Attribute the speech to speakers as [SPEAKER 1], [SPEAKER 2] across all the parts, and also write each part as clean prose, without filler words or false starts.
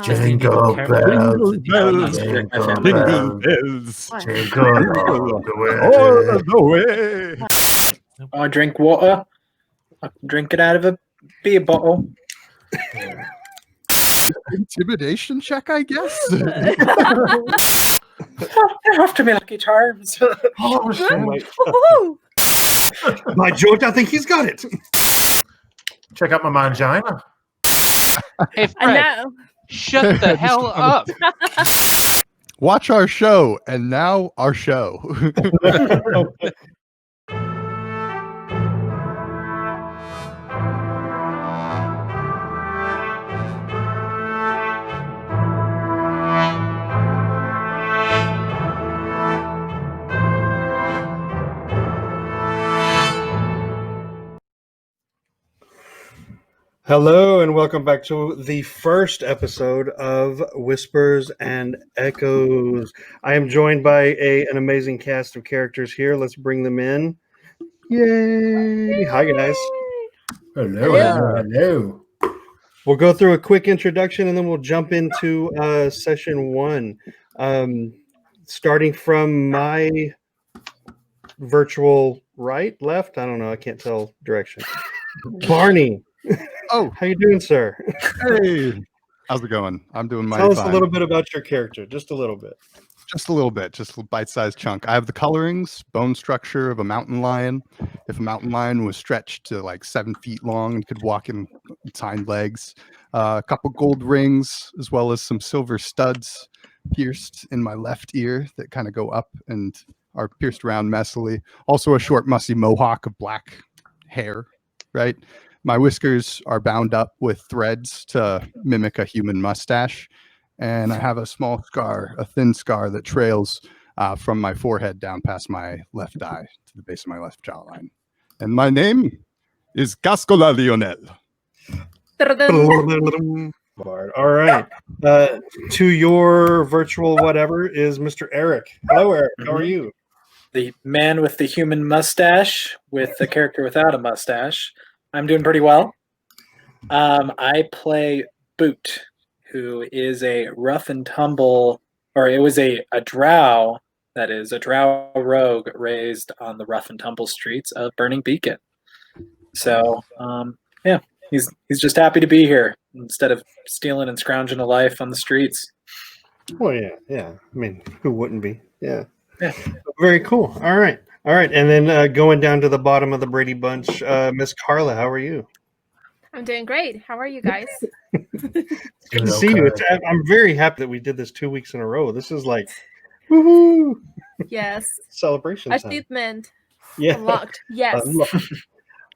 [SPEAKER 1] Jingle bells,
[SPEAKER 2] jingle bells,
[SPEAKER 1] jingle all
[SPEAKER 2] the way.
[SPEAKER 3] I drink water. I drink it out of a beer bottle.
[SPEAKER 2] Intimidation check, I guess.
[SPEAKER 3] They're after me like charms.
[SPEAKER 1] Oh, shit.
[SPEAKER 4] By George, I think he's got it.
[SPEAKER 1] Check out my mangina.
[SPEAKER 5] Hey, Fred, shut the hell up.
[SPEAKER 2] Watch our show, and now our show.
[SPEAKER 4] Hello, and welcome back to the first episode of Whispers and Echoes. I am joined by an amazing cast of characters here. Let's bring them in. Yay! Hi, guys.
[SPEAKER 1] Hello.
[SPEAKER 4] We'll go through a quick introduction, and then we'll jump into session one. Starting from my virtual right, left? I don't know. I can't tell direction. Barney.
[SPEAKER 2] Oh,
[SPEAKER 4] how you doing, sir?
[SPEAKER 2] Hey, how's it going? I'm doing mighty
[SPEAKER 4] Tell us
[SPEAKER 2] fine.
[SPEAKER 4] a little bit about your character, just a little bit.
[SPEAKER 2] Just a little bit, just a bite-sized chunk. I have the colorings, bone structure of a mountain lion. If a mountain lion was stretched to like 7 feet long and could walk in its hind legs, a couple gold rings, as well as some silver studs pierced in my left ear that kind of go up and are pierced around messily. Also a short, mussy mohawk of black hair, right? My whiskers are bound up with threads to mimic a human mustache. And I have a small scar, a thin scar that trails from my forehead down past my left eye to the base of my left jawline. And my name is Cascola Lionel.
[SPEAKER 4] All right. To your virtual whatever is Mr. Eric. Hello, Eric. How are you?
[SPEAKER 3] The man with the human mustache with the character without a mustache. I'm doing pretty well. I play Boot, who is a rough and tumble, or it was a drow, that is, a drow rogue raised on the rough and tumble streets of Burning Beacon. So, yeah, he's just happy to be here instead of stealing and scrounging a life on the streets.
[SPEAKER 4] Well, yeah. I mean, who wouldn't be? Yeah. Very cool. All right. And then going down to the bottom of the Brady Bunch, Miss Carla, how are you?
[SPEAKER 6] I'm doing great. How are you guys?
[SPEAKER 4] Good to see you. I'm very happy that we did this 2 weeks in a row. This is like, woohoo!
[SPEAKER 6] Yes.
[SPEAKER 4] Celebration time.
[SPEAKER 6] Achievement.
[SPEAKER 4] Yeah.
[SPEAKER 6] Unlocked. Yes.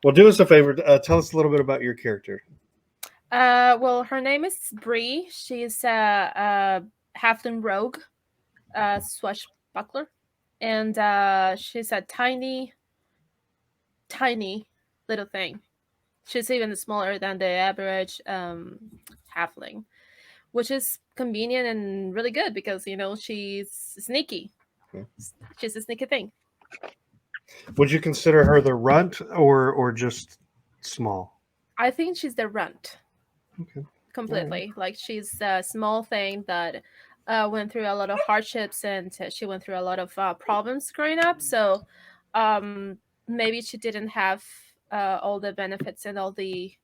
[SPEAKER 4] Well, do us a favor. Tell us a little bit about your character.
[SPEAKER 6] Well, her name is Bree. She's a halfling rogue, swashbuckler, and she's a tiny little thing. She's even smaller than the average halfling, which is convenient and really good because, she's sneaky.
[SPEAKER 4] Okay.
[SPEAKER 6] She's a sneaky thing.
[SPEAKER 4] Would you consider her the runt or just small?
[SPEAKER 6] I think she's the runt.
[SPEAKER 4] Okay.
[SPEAKER 6] Completely. Right. Like she's a small thing that went through a lot of hardships and she went through a lot of problems growing up. So maybe she didn't have all the benefits and all the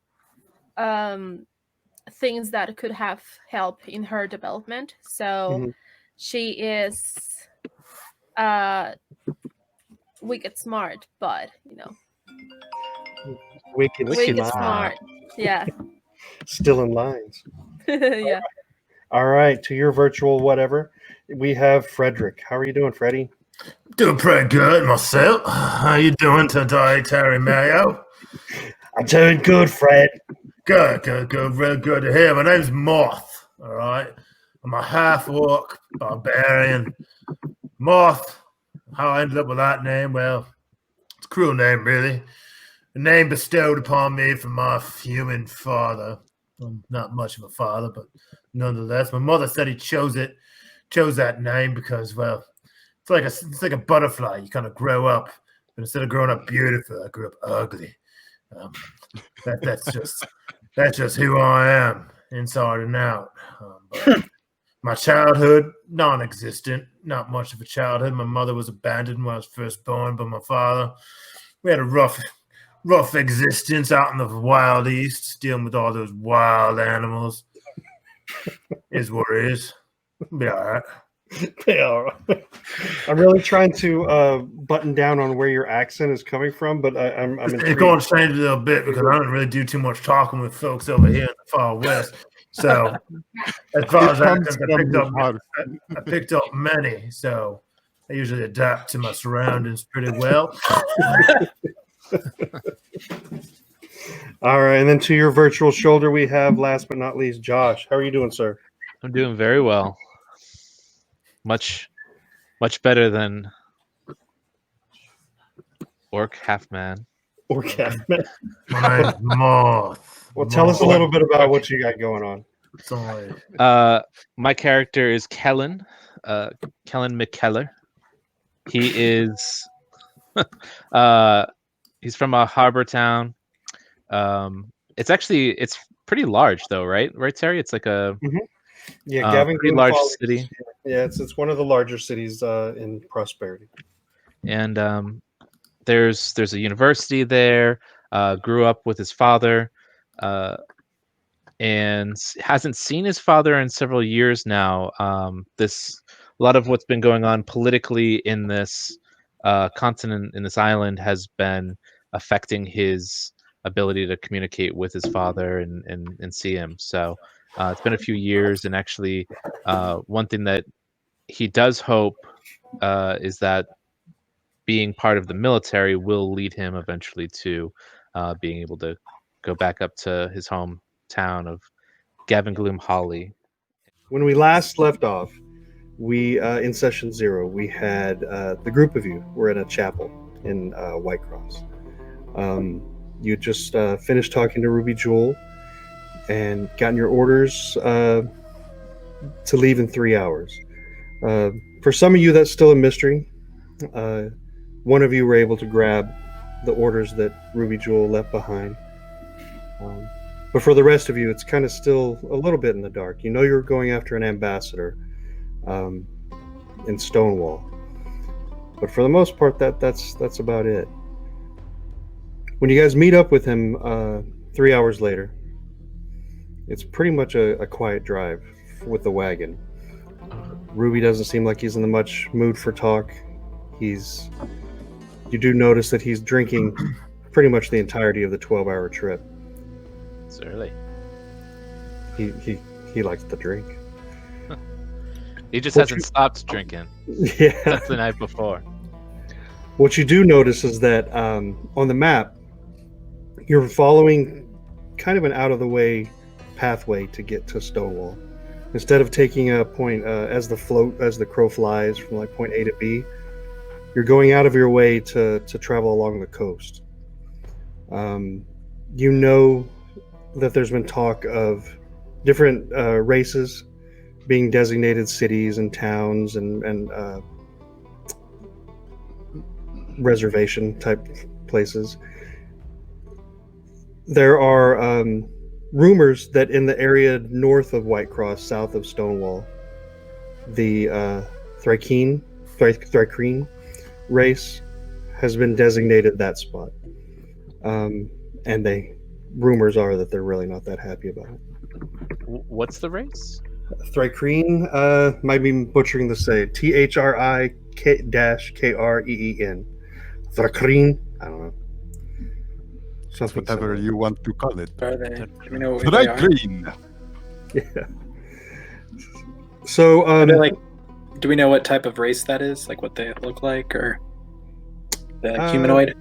[SPEAKER 6] things that could have helped in her development. So she is wicked smart, but
[SPEAKER 4] wicked
[SPEAKER 6] smart. Yeah.
[SPEAKER 4] Still in lines.
[SPEAKER 6] Yeah.
[SPEAKER 4] All right. To your virtual whatever, we have Frederick. How are you doing, Freddie?
[SPEAKER 1] Doing pretty good myself. How you doing today, Terry Mayo?
[SPEAKER 4] I'm doing good, Fred.
[SPEAKER 1] Good. Real good to hear. My name's Moth, all right? I'm a half-orc barbarian. Moth, how I ended up with that name, well, it's a cruel name, really. A name bestowed upon me from my human father. Well, not much of a father, but nonetheless. My mother said he chose that name because, well, it's like a butterfly. You kind of grow up, but instead of growing up beautiful, I grew up ugly. That's just who I am. inside and out. But my childhood, non-existent. Not much of a childhood. My mother was abandoned when I was first born by my father. We had a rough existence out in the wild east, dealing with all those wild animals. Is what it is. Be all right.
[SPEAKER 4] Yeah, I'm really trying to button down on where your accent is coming from, but I'm
[SPEAKER 1] It's
[SPEAKER 4] intrigued.
[SPEAKER 1] going to change a little bit because I don't really do too much talking with folks over here in the far west. So as far as accents, I picked up many. So I usually adapt to my surroundings pretty well.
[SPEAKER 4] All right, and then to your virtual shoulder, we have, last but not least, Josh. How are you doing, sir?
[SPEAKER 5] I'm doing very well. Much better than Orc Half Man.
[SPEAKER 4] Or Catman?
[SPEAKER 1] My name's Moth.
[SPEAKER 4] Well, tell us a little bit about what you got going on.
[SPEAKER 1] Sorry.
[SPEAKER 5] My character is Kellen, Kellen McKellar. He is he's from a harbor town. It's pretty large though, right? Right, Terry? It's like a
[SPEAKER 4] Gavin
[SPEAKER 5] pretty large city.
[SPEAKER 4] Yeah, it's one of the larger cities in Prosperity.
[SPEAKER 5] And there's a university there. Grew up with his father, and hasn't seen his father in several years now. A lot of what's been going on politically in this continent, in this island, has been affecting his ability to communicate with his father and see him. So it's been a few years, and actually one thing that he does hope is that being part of the military will lead him eventually to being able to go back up to his hometown of Gavin Gloom Holly.
[SPEAKER 4] When we last left off, we in session 0, we had the group of you were in a chapel in White Cross. You just finished talking to Ruby Jewel and gotten your orders to leave in 3 hours. For some of you, that's still a mystery. One of you were able to grab the orders that Ruby Jewel left behind. But for the rest of you, it's kind of still a little bit in the dark. You know you're going after an ambassador in Stonewall. But for the most part, that's about it. When you guys meet up with him 3 hours later, it's pretty much a quiet drive with the wagon. Ruby doesn't seem like he's in the much mood for talk. You do notice that he's drinking pretty much the entirety of the 12-hour trip.
[SPEAKER 5] It's early.
[SPEAKER 4] He likes to drink.
[SPEAKER 5] He just hasn't stopped drinking
[SPEAKER 4] Yeah.
[SPEAKER 5] since the night before.
[SPEAKER 4] What you do notice is that on the map, you're following kind of an out-of-the-way pathway to get to Stonewall. Instead of taking a point as the crow flies from like point A to B, you're going out of your way to travel along the coast. You know that there's been talk of different races being designated cities and towns and reservation type places. There are rumors that in the area north of White Cross, south of Stonewall, the Thrycreen race has been designated that spot. And rumors are that they're really not that happy about it.
[SPEAKER 5] What's the race?
[SPEAKER 4] Thrycreen, might be butchering the say. THRIKREEN. Thrycreen, I don't know. Something
[SPEAKER 2] Whatever
[SPEAKER 4] similar.
[SPEAKER 2] you want to call it.
[SPEAKER 3] Are they? Do we know who they are?
[SPEAKER 2] Green.
[SPEAKER 4] Yeah. So,
[SPEAKER 3] Are they like? Do we know what type of race that is? Like what they look like, or the humanoid?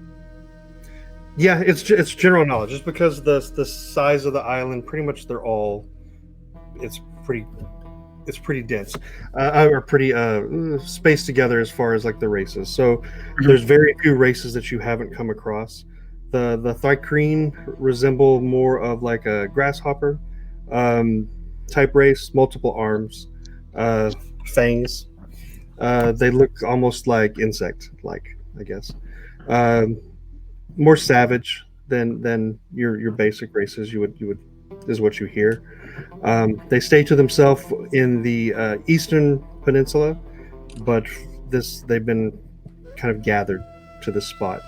[SPEAKER 4] Yeah, it's general knowledge. Just because the size of the island, pretty much it's pretty dense, or pretty spaced together as far as like the races. So there's very few races that you haven't come across. The Thrycreen resemble more of like a grasshopper type race, multiple arms, fangs. They look almost like insect-like, I guess. More savage than your basic races you would is what you hear. They stay to themselves in the eastern peninsula, but they've been kind of gathered to this spot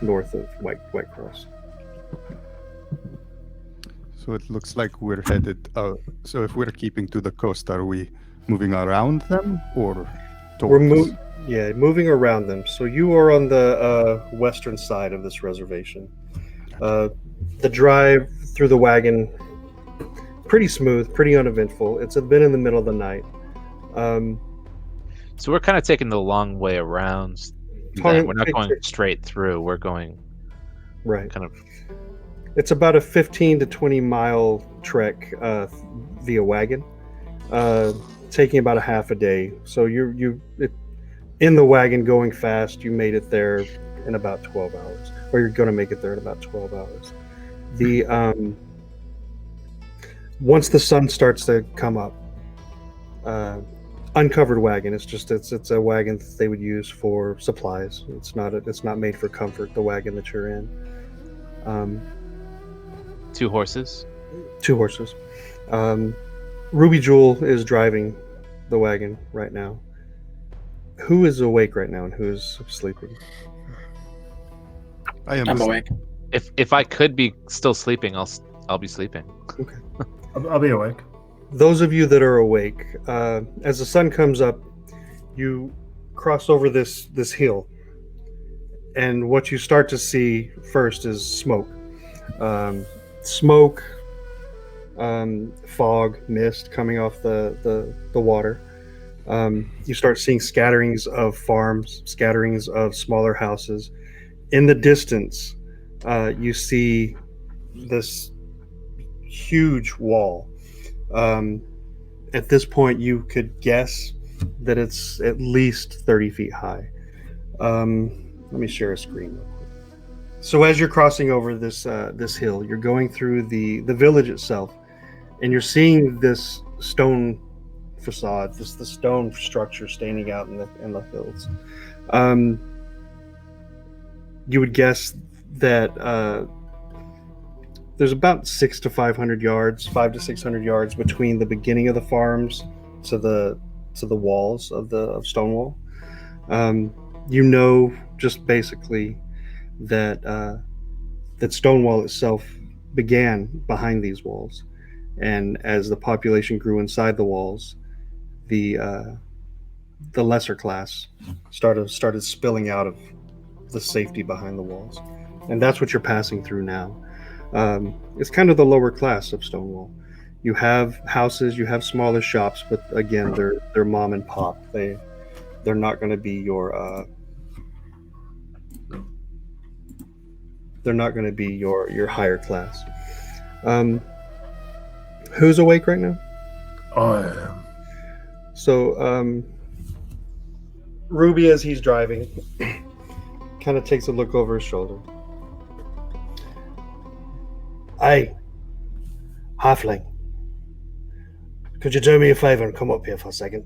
[SPEAKER 4] north of White Cross.
[SPEAKER 2] So it looks like we're headed. So if we're keeping to the coast, are we moving around them or towards?
[SPEAKER 4] Moving around them. So you are on the western side of this reservation. The drive through the wagon, pretty smooth, pretty uneventful. It's been in the middle of the night.
[SPEAKER 5] So we're kind of taking the long way around. We're not going straight through. We're going kind of.
[SPEAKER 4] It's about a 15 to 20 mile trek via wagon, taking about a half a day. So you in the wagon going fast. You made it there in about 12 hours, or you're going to make it there in about 12 hours. The once the sun starts to come up, uncovered wagon. It's a wagon that they would use for supplies. It's not made for comfort. The wagon that you're in.
[SPEAKER 5] 2 horses.
[SPEAKER 4] 2 horses. Ruby Jewel is driving the wagon right now. Who is awake right now and who is sleeping?
[SPEAKER 3] I'm awake.
[SPEAKER 5] If I could be still sleeping, I'll be sleeping.
[SPEAKER 4] Okay.
[SPEAKER 1] I'll be awake.
[SPEAKER 4] Those of you that are awake, as the sun comes up, you cross over this hill, and what you start to see first is smoke. Fog, mist coming off the water. You start seeing scatterings of farms, scatterings of smaller houses. In the distance, you see this huge wall. At this point, you could guess that it's at least 30 feet high. Let me share a screen real quick. So as you're crossing over this hill, you're going through the village itself, and you're seeing this stone facade, the stone structure standing out in the hills. You would guess that there's about 500 to 600 yards between the beginning of the farms to the walls of Stonewall. You know, just basically that Stonewall itself began behind these walls, and as the population grew inside the walls, the lesser class started spilling out of the safety behind the walls, and that's what you're passing through now. It's kind of the lower class of Stonewall. You have houses, you have smaller shops, but again, they're mom and pop. They're not going to be your higher class. Who's awake right now?
[SPEAKER 1] I am.
[SPEAKER 4] So Ruby, as he's driving, kind of takes a look over his shoulder. Hey, halfling, could you do me a favor and come up here for a second?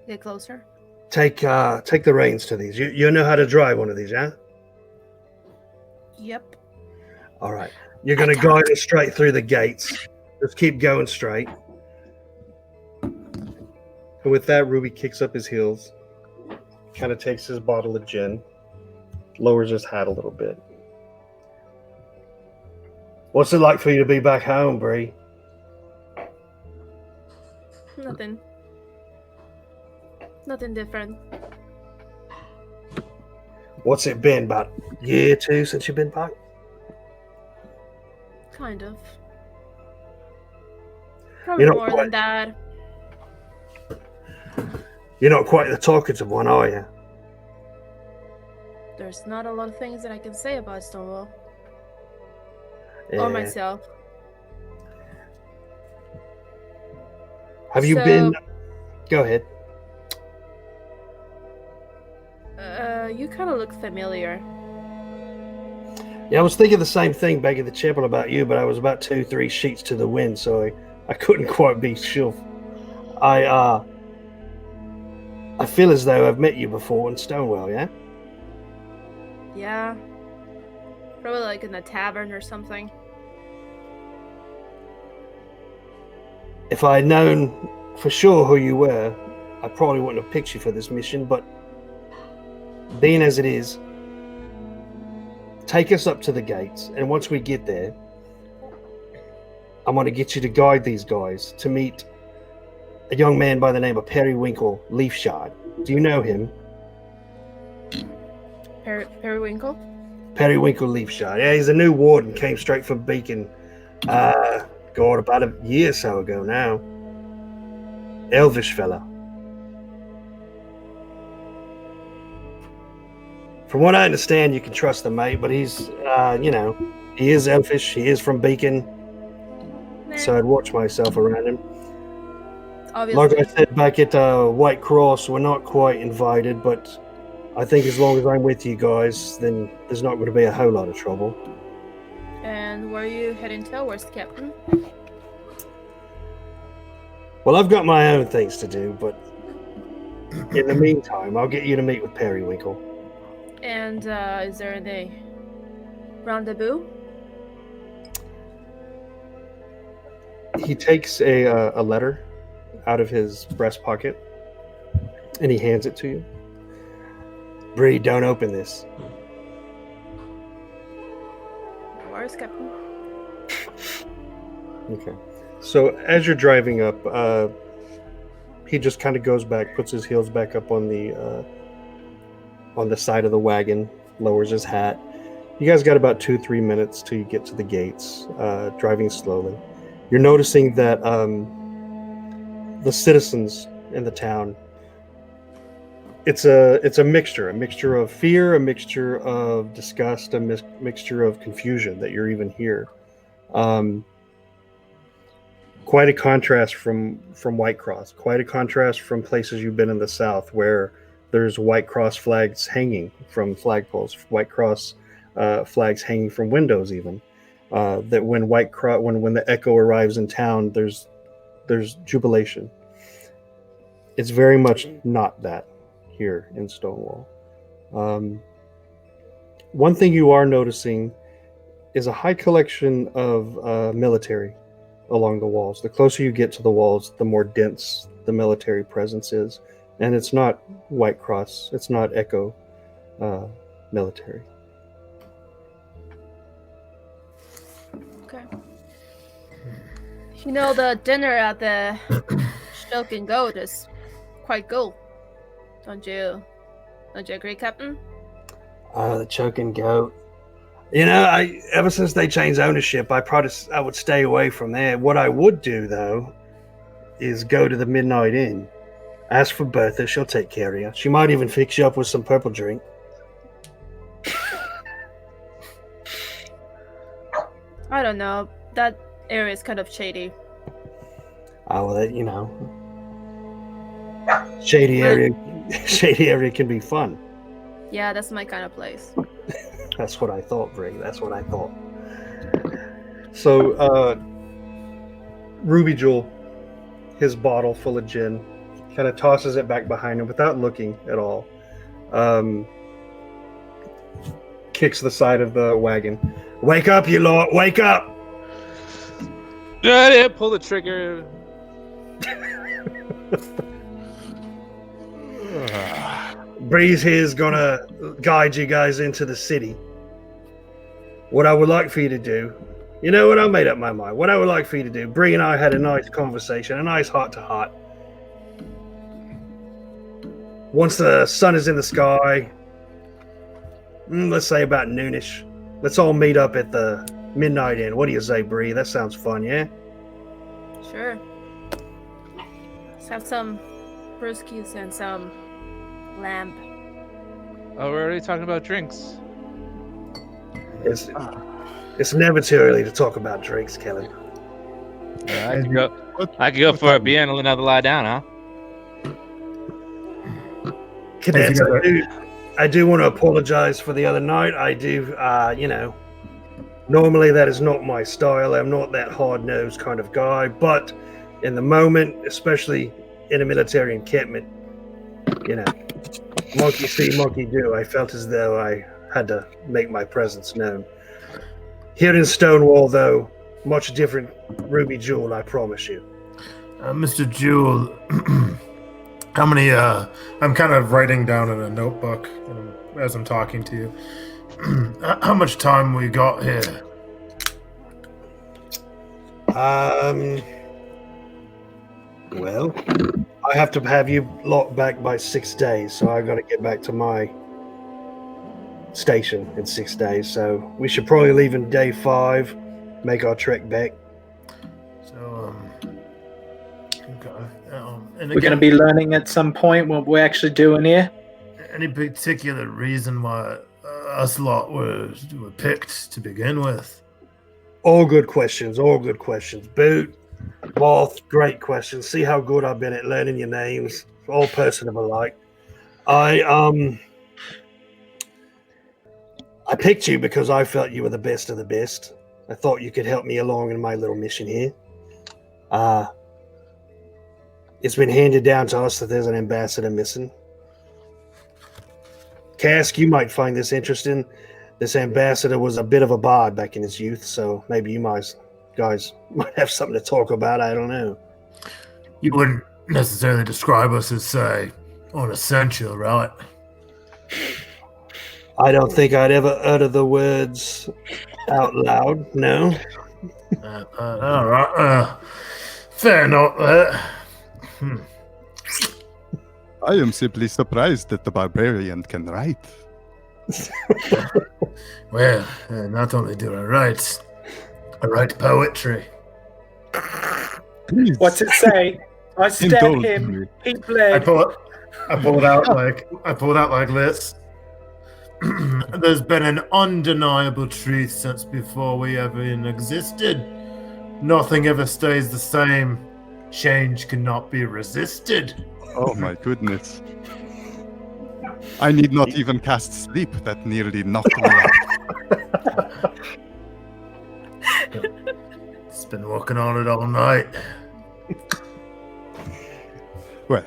[SPEAKER 6] Get closer.
[SPEAKER 4] Take the reins to these. You know how to drive one of these, yeah?
[SPEAKER 6] Yep.
[SPEAKER 4] All right. You're going to guide us straight through the gates. Just keep going straight. And with that, Ruby kicks up his heels, kind of takes his bottle of gin, lowers his hat a little bit. What's it like for you to be back home, Bree?
[SPEAKER 6] Nothing different.
[SPEAKER 4] What's it been, about a year or two since you've been back?
[SPEAKER 6] Kind of. Probably more than that.
[SPEAKER 4] You're not quite the talkative one, are you?
[SPEAKER 6] There's not a lot of things that I can say about Stonewall.
[SPEAKER 4] Yeah.
[SPEAKER 6] Or myself.
[SPEAKER 4] Have you been... Go ahead.
[SPEAKER 6] You kind of look familiar.
[SPEAKER 4] Yeah, I was thinking the same thing back at the chapel about you, but I was about 2-3 sheets to the wind, so I couldn't quite be sure. I feel as though I've met you before in Stonewall, yeah?
[SPEAKER 6] Yeah. Probably like in a tavern or something.
[SPEAKER 4] If I had known for sure who you were, I probably wouldn't have picked you for this mission, but being as it is, take us up to the gates, and once we get there, I'm going to get you to guide these guys to meet a young man by the name of Periwinkle Leafshard. Do you know him?
[SPEAKER 6] Periwinkle?
[SPEAKER 4] Periwinkle Leafshard. Yeah, he's a new warden, came straight from Beacon. God, about a year or so ago now. Elvish fella. From what I understand, you can trust the mate, but he's, he is elfish. He is from Beacon.
[SPEAKER 6] Nah,
[SPEAKER 4] So I'd watch myself around him.
[SPEAKER 6] obviously.
[SPEAKER 4] Like I said back at White Cross, we're not quite invited, but I think as long as I'm with you guys, then there's not going to be a whole lot of trouble.
[SPEAKER 6] And where are you heading towards, Captain?
[SPEAKER 4] Well, I've got my own things to do, but in the meantime, I'll get you to meet with Periwinkle.
[SPEAKER 6] And is there any rendezvous?
[SPEAKER 4] He takes a letter out of his breast pocket, and he hands it to you. Bree, don't open this.
[SPEAKER 6] Where's Captain?
[SPEAKER 4] Okay. So as you're driving up, he just kind of goes back, puts his heels back up on the side of the wagon, lowers his hat. You guys got about 2-3 minutes till you get to the gates, driving slowly. You're noticing that the citizens in the town, it's a mixture of fear, a mixture of disgust, a mixture of confusion that you're even here. Quite a contrast from White Cross. Quite a contrast from places you've been in the South, where there's White Cross flags hanging from flagpoles, White Cross flags hanging from windows, even. That when when the Echo arrives in town, there's jubilation. It's very much not that here in Stonewall. One thing you are noticing is a high collection of military along the walls. The closer you get to the walls, the more dense the military presence is. And it's not White Cross, it's not Echo military.
[SPEAKER 6] Okay. You know, the dinner at the Silk and Gold is quite good. Don't you agree, Captain?
[SPEAKER 4] The choking goat. You know, ever since they changed ownership, I would stay away from there. What I would do, though, is go to the Midnight Inn. Ask for Bertha, she'll take care of you. She might even fix you up with some purple drink.
[SPEAKER 6] I don't know. That area is kind of shady.
[SPEAKER 4] Oh, well, you know, shady area can be fun.
[SPEAKER 6] Yeah, that's my kind of place.
[SPEAKER 4] That's what I thought, Brig. That's what I thought. So, Ruby Jewel, his bottle full of gin, kind of tosses it back behind him without looking at all. Kicks the side of the wagon. Wake up, you lot! Wake up!
[SPEAKER 5] Yeah, pull the trigger.
[SPEAKER 4] Breeze here's gonna guide you guys into the city. What I would like for you to do, you know what, I made up my mind. What I would like for you to do, Bree and I had a nice conversation, a nice heart-to-heart. Once the sun is in the sky, let's say about noonish, let's all meet up at the Midnight Inn. What do you say, Bree? That sounds fun, yeah?
[SPEAKER 6] Sure. Let's have some brewskis and some lamb.
[SPEAKER 5] Oh, we're already talking about drinks.
[SPEAKER 4] It's never too early to talk about drinks, Kelly.
[SPEAKER 5] I could go for a beer and another lie down, huh?
[SPEAKER 4] Cadets, I do want to apologize for the other night. I do, normally that is not my style. I'm not that hard-nosed kind of guy, but in the moment, especially in a military encampment, monkey see, monkey do. I felt as though I had to make my presence known. Here in Stonewall, though, much different Ruby Jewel, I promise you.
[SPEAKER 1] Mr. Jewel, how many, I'm kind of writing down in a notebook as I'm talking to you. How much time we got here?
[SPEAKER 4] Well, I have to have you locked back by 6 days, so I got to get back to my station in 6 days. So we should probably leave in day 5, make our trek back.
[SPEAKER 1] So, okay. And
[SPEAKER 3] We're going to be learning at some point what we're actually doing here.
[SPEAKER 1] any particular reason why us lot were picked to begin with?
[SPEAKER 4] All good questions. All good questions. Boot, Moth, great questions. See how good I've been at learning your names. All personable alike. I picked you because I felt you were the best of the best. I thought you could help me along in my little mission here. It's been handed down to us that there's an ambassador missing. Cask, you might find this interesting. This ambassador was a bit of a bard back in his youth, so maybe you guys might have something to talk about. I don't know.
[SPEAKER 1] You wouldn't necessarily describe us as, say, unessential, right?
[SPEAKER 4] I don't think I'd ever utter the words out loud, no.
[SPEAKER 1] All right. Fair enough.
[SPEAKER 2] I am simply surprised that the barbarian can write.
[SPEAKER 1] Well, not only do I write poetry.
[SPEAKER 2] Please,
[SPEAKER 3] What's it say? I stabbed
[SPEAKER 2] indulge
[SPEAKER 3] him.
[SPEAKER 2] me.
[SPEAKER 3] He bled.
[SPEAKER 1] I pulled out like this. There's been an undeniable truth since before we ever even existed. Nothing ever stays the same. Change cannot be resisted.
[SPEAKER 2] Oh my goodness. I need not even cast sleep. That nearly knocked me out.
[SPEAKER 1] It's been working on it all night.
[SPEAKER 2] Well,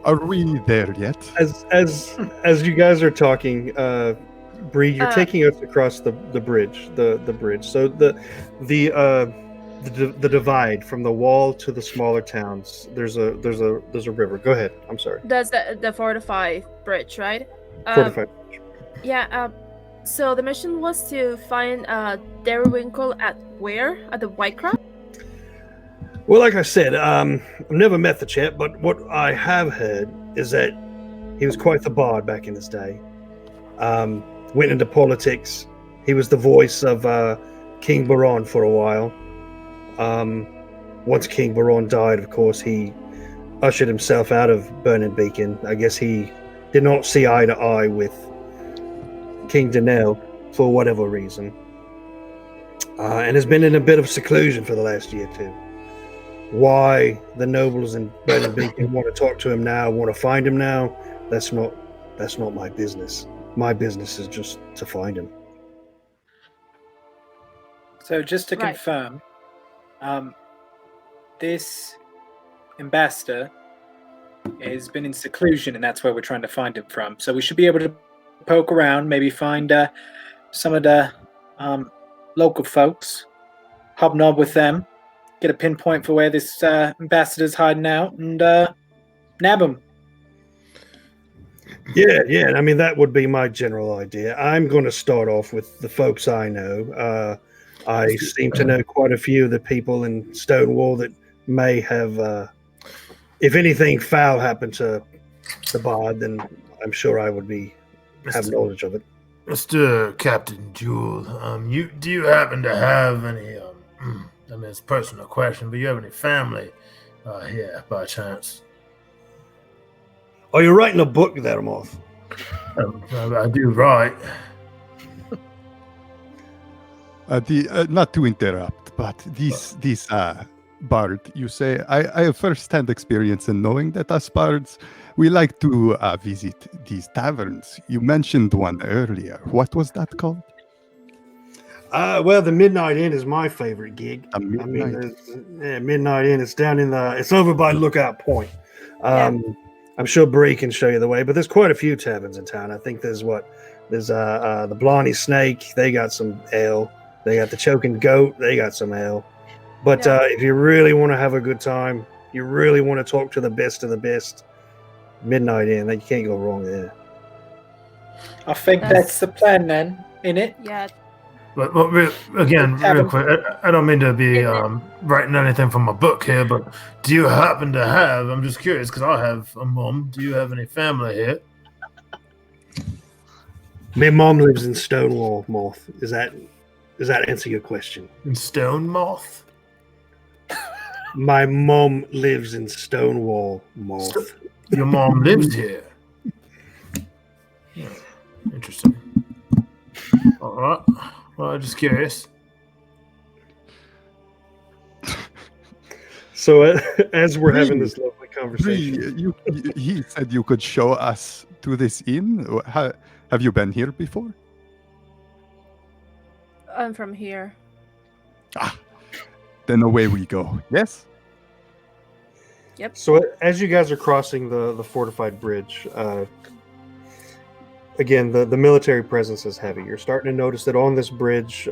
[SPEAKER 2] are we there yet?
[SPEAKER 4] As you guys are talking, Bree, you're taking us across the bridge, the bridge. So the divide from the wall to the smaller towns. There's a river. Go ahead. I'm sorry.
[SPEAKER 6] That's the fortified bridge, right?
[SPEAKER 4] Fortified.
[SPEAKER 6] Yeah. So the mission was to find Darrywinkle at where? At the Whitecroft?
[SPEAKER 4] Well, like I said, I've never met the chap, but what I have heard is that he was quite the bard back in his day. Went into politics. He was the voice of King Baron for a while. Once King Baron died, of course, he ushered himself out of Burning Beacon. I guess he did not see eye to eye with King Danelle for whatever reason. And has been in a bit of seclusion for the last year or two. Why the nobles in Burning Beacon want to talk to him now, want to find him now, that's not my business. My business is just to find him.
[SPEAKER 3] So just to confirm, this ambassador has been in seclusion, and that's where we're trying to find him from. So we should be able to poke around, maybe find some of the local folks, hobnob with them, get a pinpoint for where this ambassador's hiding out, and nab him.
[SPEAKER 4] Yeah. I mean, that would be my general idea. I'm going to start off with the folks I know. I seem to know quite a few of the people in Stonewall that may have, if anything foul happened to the bard, then I'm sure I would have knowledge of it.
[SPEAKER 1] Mr. Captain Jewel, do you happen to have any, I mean, it's a personal question, but you have any family here by chance?
[SPEAKER 4] Oh, you're writing a book there, Moth?
[SPEAKER 1] I do write.
[SPEAKER 2] Not to interrupt, but this bard, you say, I have first-hand experience in knowing that us bards, we like to visit these taverns. You mentioned one earlier. What was that called?
[SPEAKER 4] Well, the Midnight Inn is my favorite gig. Midnight Inn. It's down it's over by Lookout Point. I'm sure Bree can show you the way, but there's quite a few taverns in town. I think there's There's the Blarney Snake. They got some ale. They got the Choking Goat. They got some ale. But
[SPEAKER 6] Yeah.
[SPEAKER 4] if you really want to have a good time, you really want to talk to the best of the best, Midnight Inn. You can't go wrong there.
[SPEAKER 3] I think that's the plan then, innit?
[SPEAKER 6] Yeah.
[SPEAKER 1] But again, real quick, I don't mean to be writing anything from a book here, but do you happen to have? I'm just curious because I have a mom. Do you have any family here?
[SPEAKER 4] My mom lives in Stonewall, Moth. Does that answer your question?
[SPEAKER 1] In Stone Moth?
[SPEAKER 4] My mom lives in Stonewall, Moth.
[SPEAKER 1] Your mom lives here. Yeah, interesting. All right. Well, I'm just curious.
[SPEAKER 4] So as we're having this lovely conversation,
[SPEAKER 2] He said you could show us to this inn. Have you been here before?
[SPEAKER 6] I'm from here.
[SPEAKER 2] Then away we go. Yes?
[SPEAKER 6] Yep.
[SPEAKER 4] So as you guys are crossing the fortified bridge, again, the military presence is heavy. You're starting to notice that on this bridge,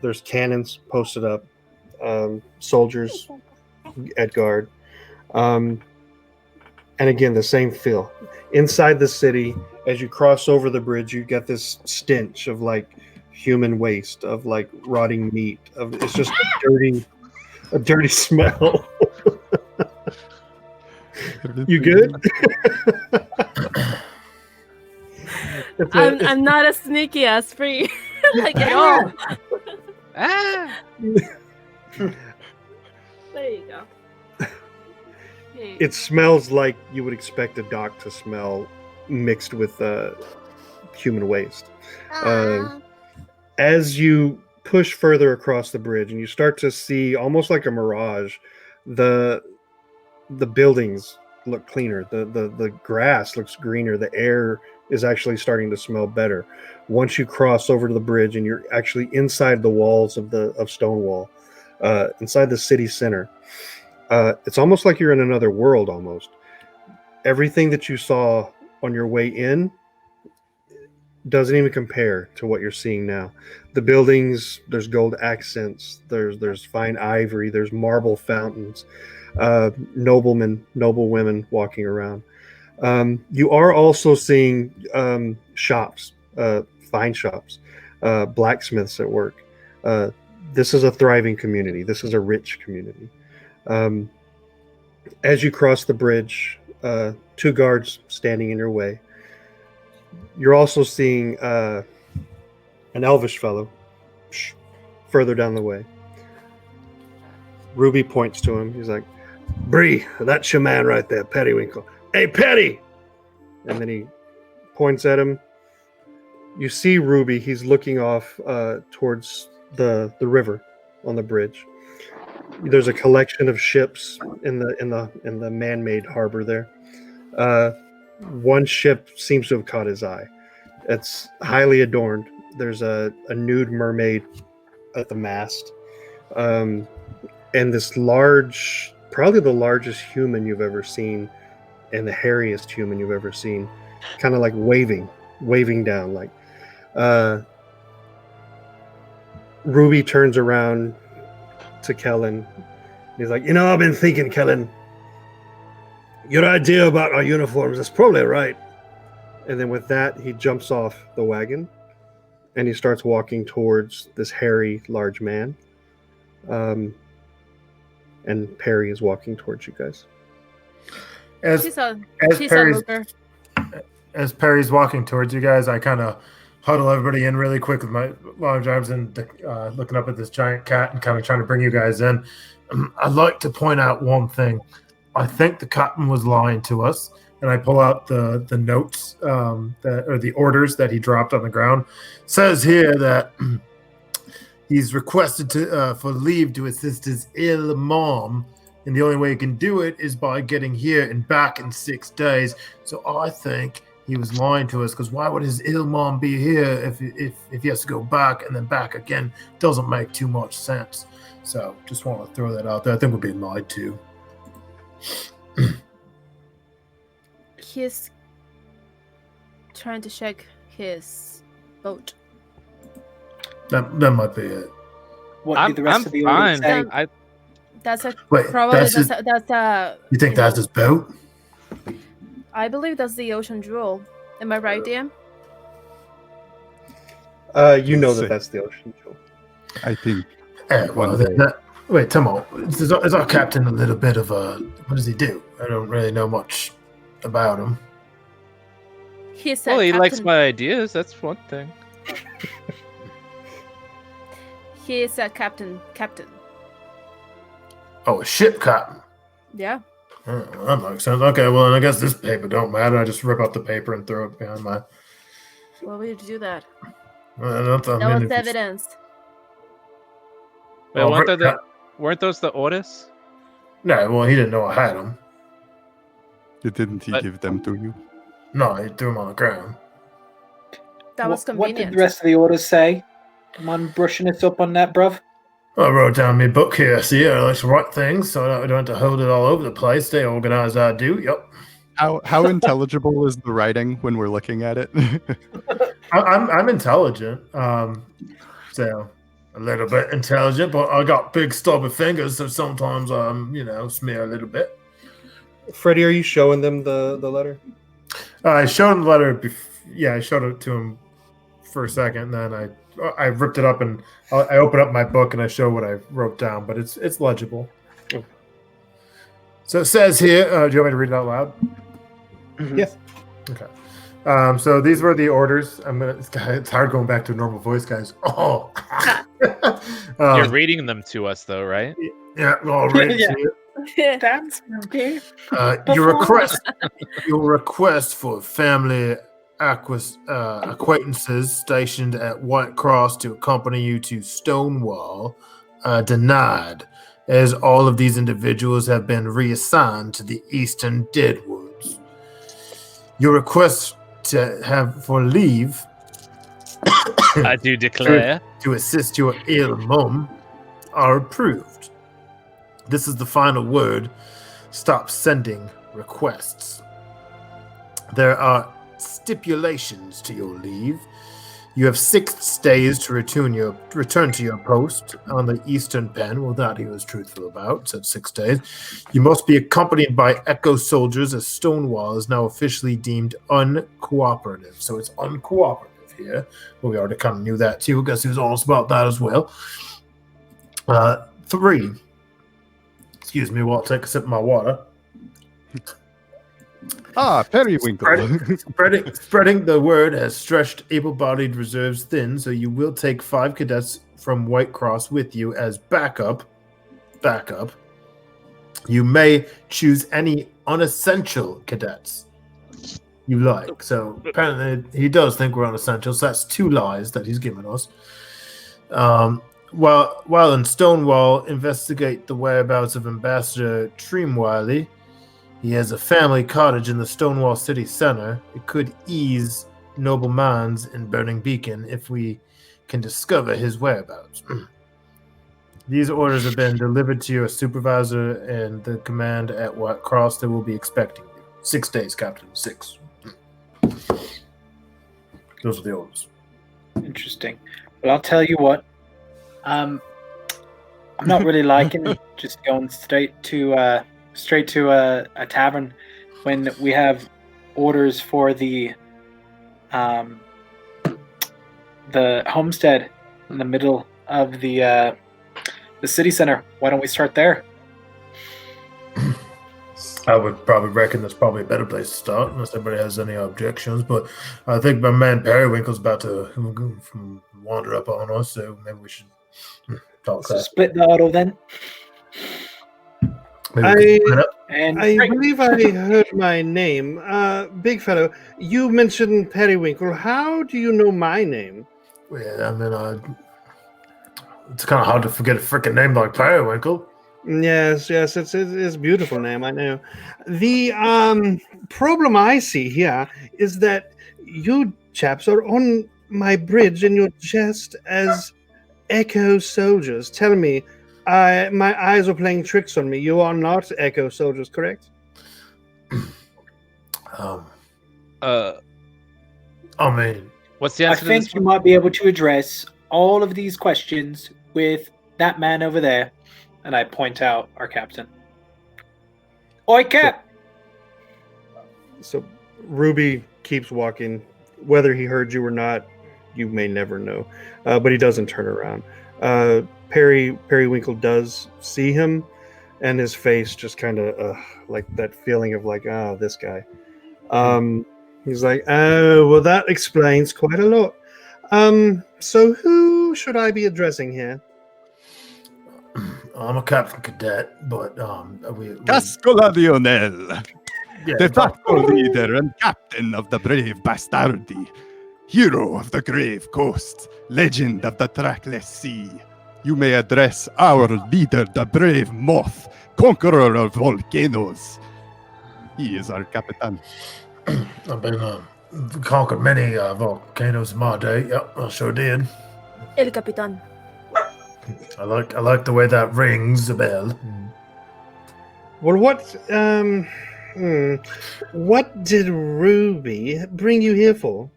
[SPEAKER 4] there's cannons posted up, soldiers at guard. And again, the same feel. Inside the city, as you cross over the bridge, you get this stench of like human waste, of like rotting meat. It's just a dirty smell. You good?
[SPEAKER 6] I'm not as sneaky as Free, like at all. There you go. Hey.
[SPEAKER 4] It smells like you would expect a dock to smell, mixed with human waste. As you push further across the bridge and you start to see, almost like a mirage, the buildings look cleaner, the grass looks greener, the air is actually starting to smell better. Once you cross over to the bridge and you're actually inside the walls of Stonewall, inside the city center, it's almost like you're in another world almost. Everything that you saw on your way in doesn't even compare to what you're seeing now. The buildings, there's gold accents, there's fine ivory, there's marble fountains, noble women walking around. You are also seeing shops, fine shops, blacksmiths at work. This is a thriving community. This is a rich community. As you cross the bridge, 2 guards standing in your way. You're also seeing an elvish fellow further down the way. Ruby points to him. He's like, "Bree, that's your man right there, Periwinkle. Hey, Petty!" And then he points at him. You see Ruby. He's looking off towards the river on the bridge. There's a collection of ships in the man-made harbor there. One ship seems to have caught his eye. It's highly adorned. There's a nude mermaid at the mast, and this large, probably the largest human you've ever seen, and the hairiest human you've ever seen, kind of like waving down. Like Ruby turns around to Kellen. He's like, I've been thinking, Kellen, your idea about our uniforms is probably right. And then with that, he jumps off the wagon and he starts walking towards this hairy, large man. And Perry is walking towards you guys.
[SPEAKER 6] She's a looker.
[SPEAKER 1] As Perry's walking towards you guys, I kind of huddle everybody in really quick with my long arms and looking up at this giant cat and kind of trying to bring you guys in. I'd like to point out one thing. I think the captain was lying to us, and I pull out the notes or the orders that he dropped on the ground. It says here that he's requested for leave to assist his ill mom, and the only way he can do it is by getting here and back in 6 days. So I think he was lying to us, because why would his ill mom be here if he has to go back and then back again? Doesn't make too much sense. So just want to throw that out there. I think we're being lied to.
[SPEAKER 6] He's trying to check his boat.
[SPEAKER 1] That might be it.
[SPEAKER 3] What did the rest
[SPEAKER 5] I'm
[SPEAKER 3] of the order
[SPEAKER 5] fine.
[SPEAKER 3] say?
[SPEAKER 6] That's a
[SPEAKER 1] Wait,
[SPEAKER 6] probably
[SPEAKER 1] that's his,
[SPEAKER 6] that's a.
[SPEAKER 1] you think that's his boat?
[SPEAKER 6] I believe that's the ocean jewel. Am I right, DM?
[SPEAKER 4] You know
[SPEAKER 2] Sick.
[SPEAKER 4] that's the ocean jewel.
[SPEAKER 2] I think
[SPEAKER 1] Well,
[SPEAKER 2] One
[SPEAKER 1] then
[SPEAKER 2] day.
[SPEAKER 1] wait, Tomo, is our captain a little bit of a... What does he do? I don't really know much about him.
[SPEAKER 6] He's a
[SPEAKER 5] Well, he likes
[SPEAKER 6] captain.
[SPEAKER 5] my ideas. That's one thing.
[SPEAKER 6] He is a captain. Captain.
[SPEAKER 1] Oh, a ship captain.
[SPEAKER 6] Yeah.
[SPEAKER 1] Oh, that makes sense. Okay, well, then I guess this paper don't matter. I just rip out the paper and throw it behind my...
[SPEAKER 6] Why would you do that?
[SPEAKER 1] That
[SPEAKER 6] That was evidence.
[SPEAKER 5] Wait, weren't those the orders?
[SPEAKER 1] No, well, he didn't know I had them.
[SPEAKER 2] didn't he
[SPEAKER 5] But-
[SPEAKER 2] give them to you?
[SPEAKER 1] No, he threw them on the ground.
[SPEAKER 6] That was
[SPEAKER 3] What did
[SPEAKER 6] convenient.
[SPEAKER 3] the rest of the orders say? Come on, brushing us up on that, bruv.
[SPEAKER 1] I wrote down my book here. See, I like to write things, so I don't have to hold it all over the place. Stay organized, I do. Yep.
[SPEAKER 2] How intelligible is the writing when we're looking at it?
[SPEAKER 1] I'm intelligent. So a little bit intelligent, but I got big stubby fingers, so sometimes smear a little bit.
[SPEAKER 4] Freddie, are you showing them the letter?
[SPEAKER 1] I showed him the letter. I showed it to him for a second, and then I ripped it up and I opened up my book and I show what I wrote down, but it's legible.
[SPEAKER 4] Oh.
[SPEAKER 1] So it says here. Do you want me to read it out loud?
[SPEAKER 4] Yeah.
[SPEAKER 1] Okay. So these were the orders. It's hard going back to a normal voice, guys. Oh.
[SPEAKER 5] You're reading them to us, though, right?
[SPEAKER 1] Yeah. I'll read it
[SPEAKER 3] Yeah.
[SPEAKER 1] to you.
[SPEAKER 3] That's okay.
[SPEAKER 1] Your request for family acquaintances stationed at White Cross to accompany you to Stonewall denied, as all of these individuals have been reassigned to the Eastern Deadwoods. Your request to have for leave
[SPEAKER 5] I do declare.
[SPEAKER 1] to assist your ill mum are approved. This is the final word. Stop sending requests. There are stipulations to your leave. You have 6 days to return to your post on the Eastern Pen. Well, that he was truthful about. Said 6 days. You must be accompanied by Echo soldiers, as Stonewall is now officially deemed uncooperative. So it's uncooperative here. Well, we already kind of knew that too. I guess he was honest about that as well. 3. Excuse me while I take a sip of my water.
[SPEAKER 2] Periwinkle.
[SPEAKER 1] Spreading the word has stretched able-bodied reserves thin, so you will take 5 cadets from White Cross with you as backup. You may choose any unessential cadets you like. So apparently he does think we're unessential, so that's 2 lies that he's given us. While in Stonewall, investigate the whereabouts of Ambassador Treemwiley. He has a family cottage in the Stonewall City Center. It could ease noble minds in Burning Beacon if we can discover his whereabouts. These orders have been delivered to your supervisor and the command at White Cross. They will be expecting you. 6 days, Captain. 6. Those are the orders.
[SPEAKER 3] Interesting. Well, I'll tell you what. I'm not really liking just going straight to a tavern when we have orders for the homestead in the middle of the city center. Why don't we start there?
[SPEAKER 1] I would probably reckon that's probably a better place to start, unless anybody has any objections. But I think my man Periwinkle's about to wander up on us, so maybe we should talk.
[SPEAKER 3] So split the auto then. And
[SPEAKER 4] I believe I heard my name. Big fellow, you mentioned Periwinkle. How do you know my name?
[SPEAKER 1] Yeah, I mean, it's kind of hard to forget a freaking name like Periwinkle.
[SPEAKER 4] Yes, it's a beautiful name, I know. The problem I see here is that you chaps are on my bridge and you're just as Echo soldiers. Tell me, my eyes are playing tricks on me. You are not Echo soldiers, correct?
[SPEAKER 1] I mean,
[SPEAKER 5] What's the
[SPEAKER 3] I
[SPEAKER 5] answer to this
[SPEAKER 3] think you
[SPEAKER 5] one?
[SPEAKER 3] might be able to address all of these questions with that man over there. And I point out our captain. Oi, Cap!
[SPEAKER 4] So Ruby keeps walking. Whether he heard you or not, you may never know. But he doesn't turn around. Periwinkle does see him, and his face just kind of like that feeling of like, oh, this guy. He's like, oh, well, that explains quite a lot. So who should I be addressing here?
[SPEAKER 1] I'm a captain cadet, but
[SPEAKER 2] Cascola Lionel,
[SPEAKER 1] yeah,
[SPEAKER 2] de facto leader and captain of the brave Bastardi, hero of the Grave Coast, legend of the trackless sea. You may address our leader, the brave Moth, conqueror of volcanoes. He is our capitan.
[SPEAKER 1] I've been conquered many volcanoes in my day. Yep, I sure did.
[SPEAKER 6] El Capitan.
[SPEAKER 1] I like the way that rings a bell.
[SPEAKER 4] Well, what did Ruby bring you here for?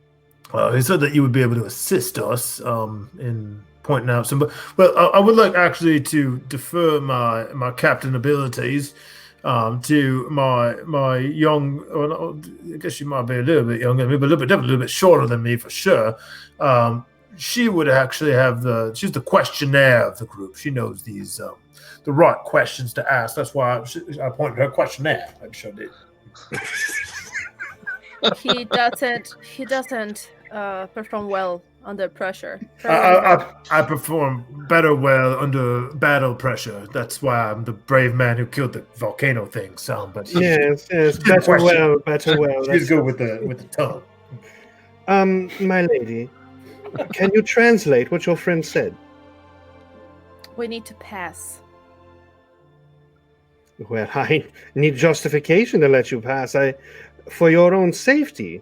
[SPEAKER 1] He said that you would be able to assist us in pointing out some. Well, I would like actually to defer my captain abilities to my young. Well, I guess she might be a little bit younger than me, but definitely a little bit shorter than me for sure. She would actually have she's the questionnaire of the group. She knows these the right questions to ask. That's why I pointed her questionnaire. I sure did.
[SPEAKER 6] He doesn't perform well under pressure.
[SPEAKER 1] I perform better under battle pressure. That's why I'm the brave man who killed the volcano thing. But
[SPEAKER 4] Yes, better well.
[SPEAKER 1] She's good with the tongue.
[SPEAKER 4] My lady, can you translate what your friend said?
[SPEAKER 6] We need to pass.
[SPEAKER 4] Well, I need justification to let you pass. For your own safety.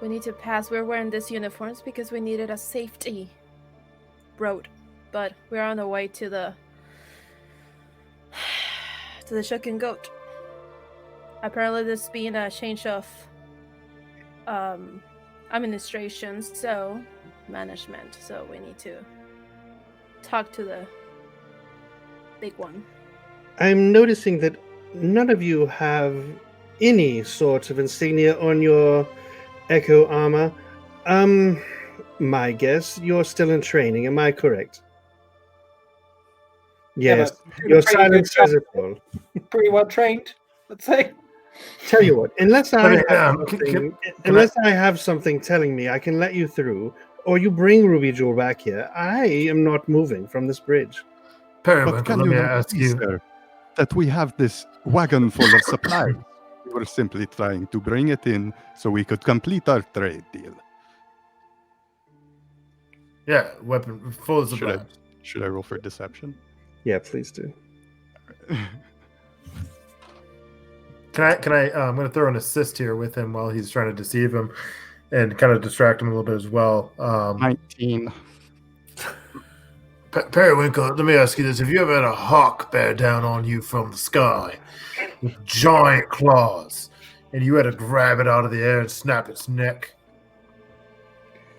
[SPEAKER 6] We need to pass. We're wearing these uniforms because we needed a safety road, but we're on the way to the Shucken Goat. Apparently, there's been a change of administration, so management. So we need to talk to the big one.
[SPEAKER 4] I'm noticing that none of you have any sort of insignia on your Echo armor. My guess, you're still in training. Am I correct? Yes, your silent scissor pull.
[SPEAKER 3] Pretty well trained, let's say.
[SPEAKER 4] Tell you what, unless I
[SPEAKER 1] Can
[SPEAKER 4] have something telling me I can let you through, or you bring Ruby Jewel back here, I am not moving from this bridge.
[SPEAKER 1] Periwinkle,
[SPEAKER 2] But can
[SPEAKER 1] let
[SPEAKER 2] you
[SPEAKER 1] me
[SPEAKER 2] not
[SPEAKER 1] ask
[SPEAKER 2] see,
[SPEAKER 1] you.
[SPEAKER 2] sir, that we have this wagon full of supplies? We were simply trying to bring it in so we could complete our trade deal.
[SPEAKER 1] Yeah, weapon full of supplies.
[SPEAKER 2] Should I roll for deception?
[SPEAKER 4] Yeah, please do.
[SPEAKER 1] Can I? I'm going to throw an assist here with him while he's trying to deceive him, and kind of distract him a little bit as well.
[SPEAKER 2] 19.
[SPEAKER 1] Periwinkle, let me ask you this: have you ever had a hawk bear down on you from the sky with giant claws, and you had to grab it out of the air and snap its neck?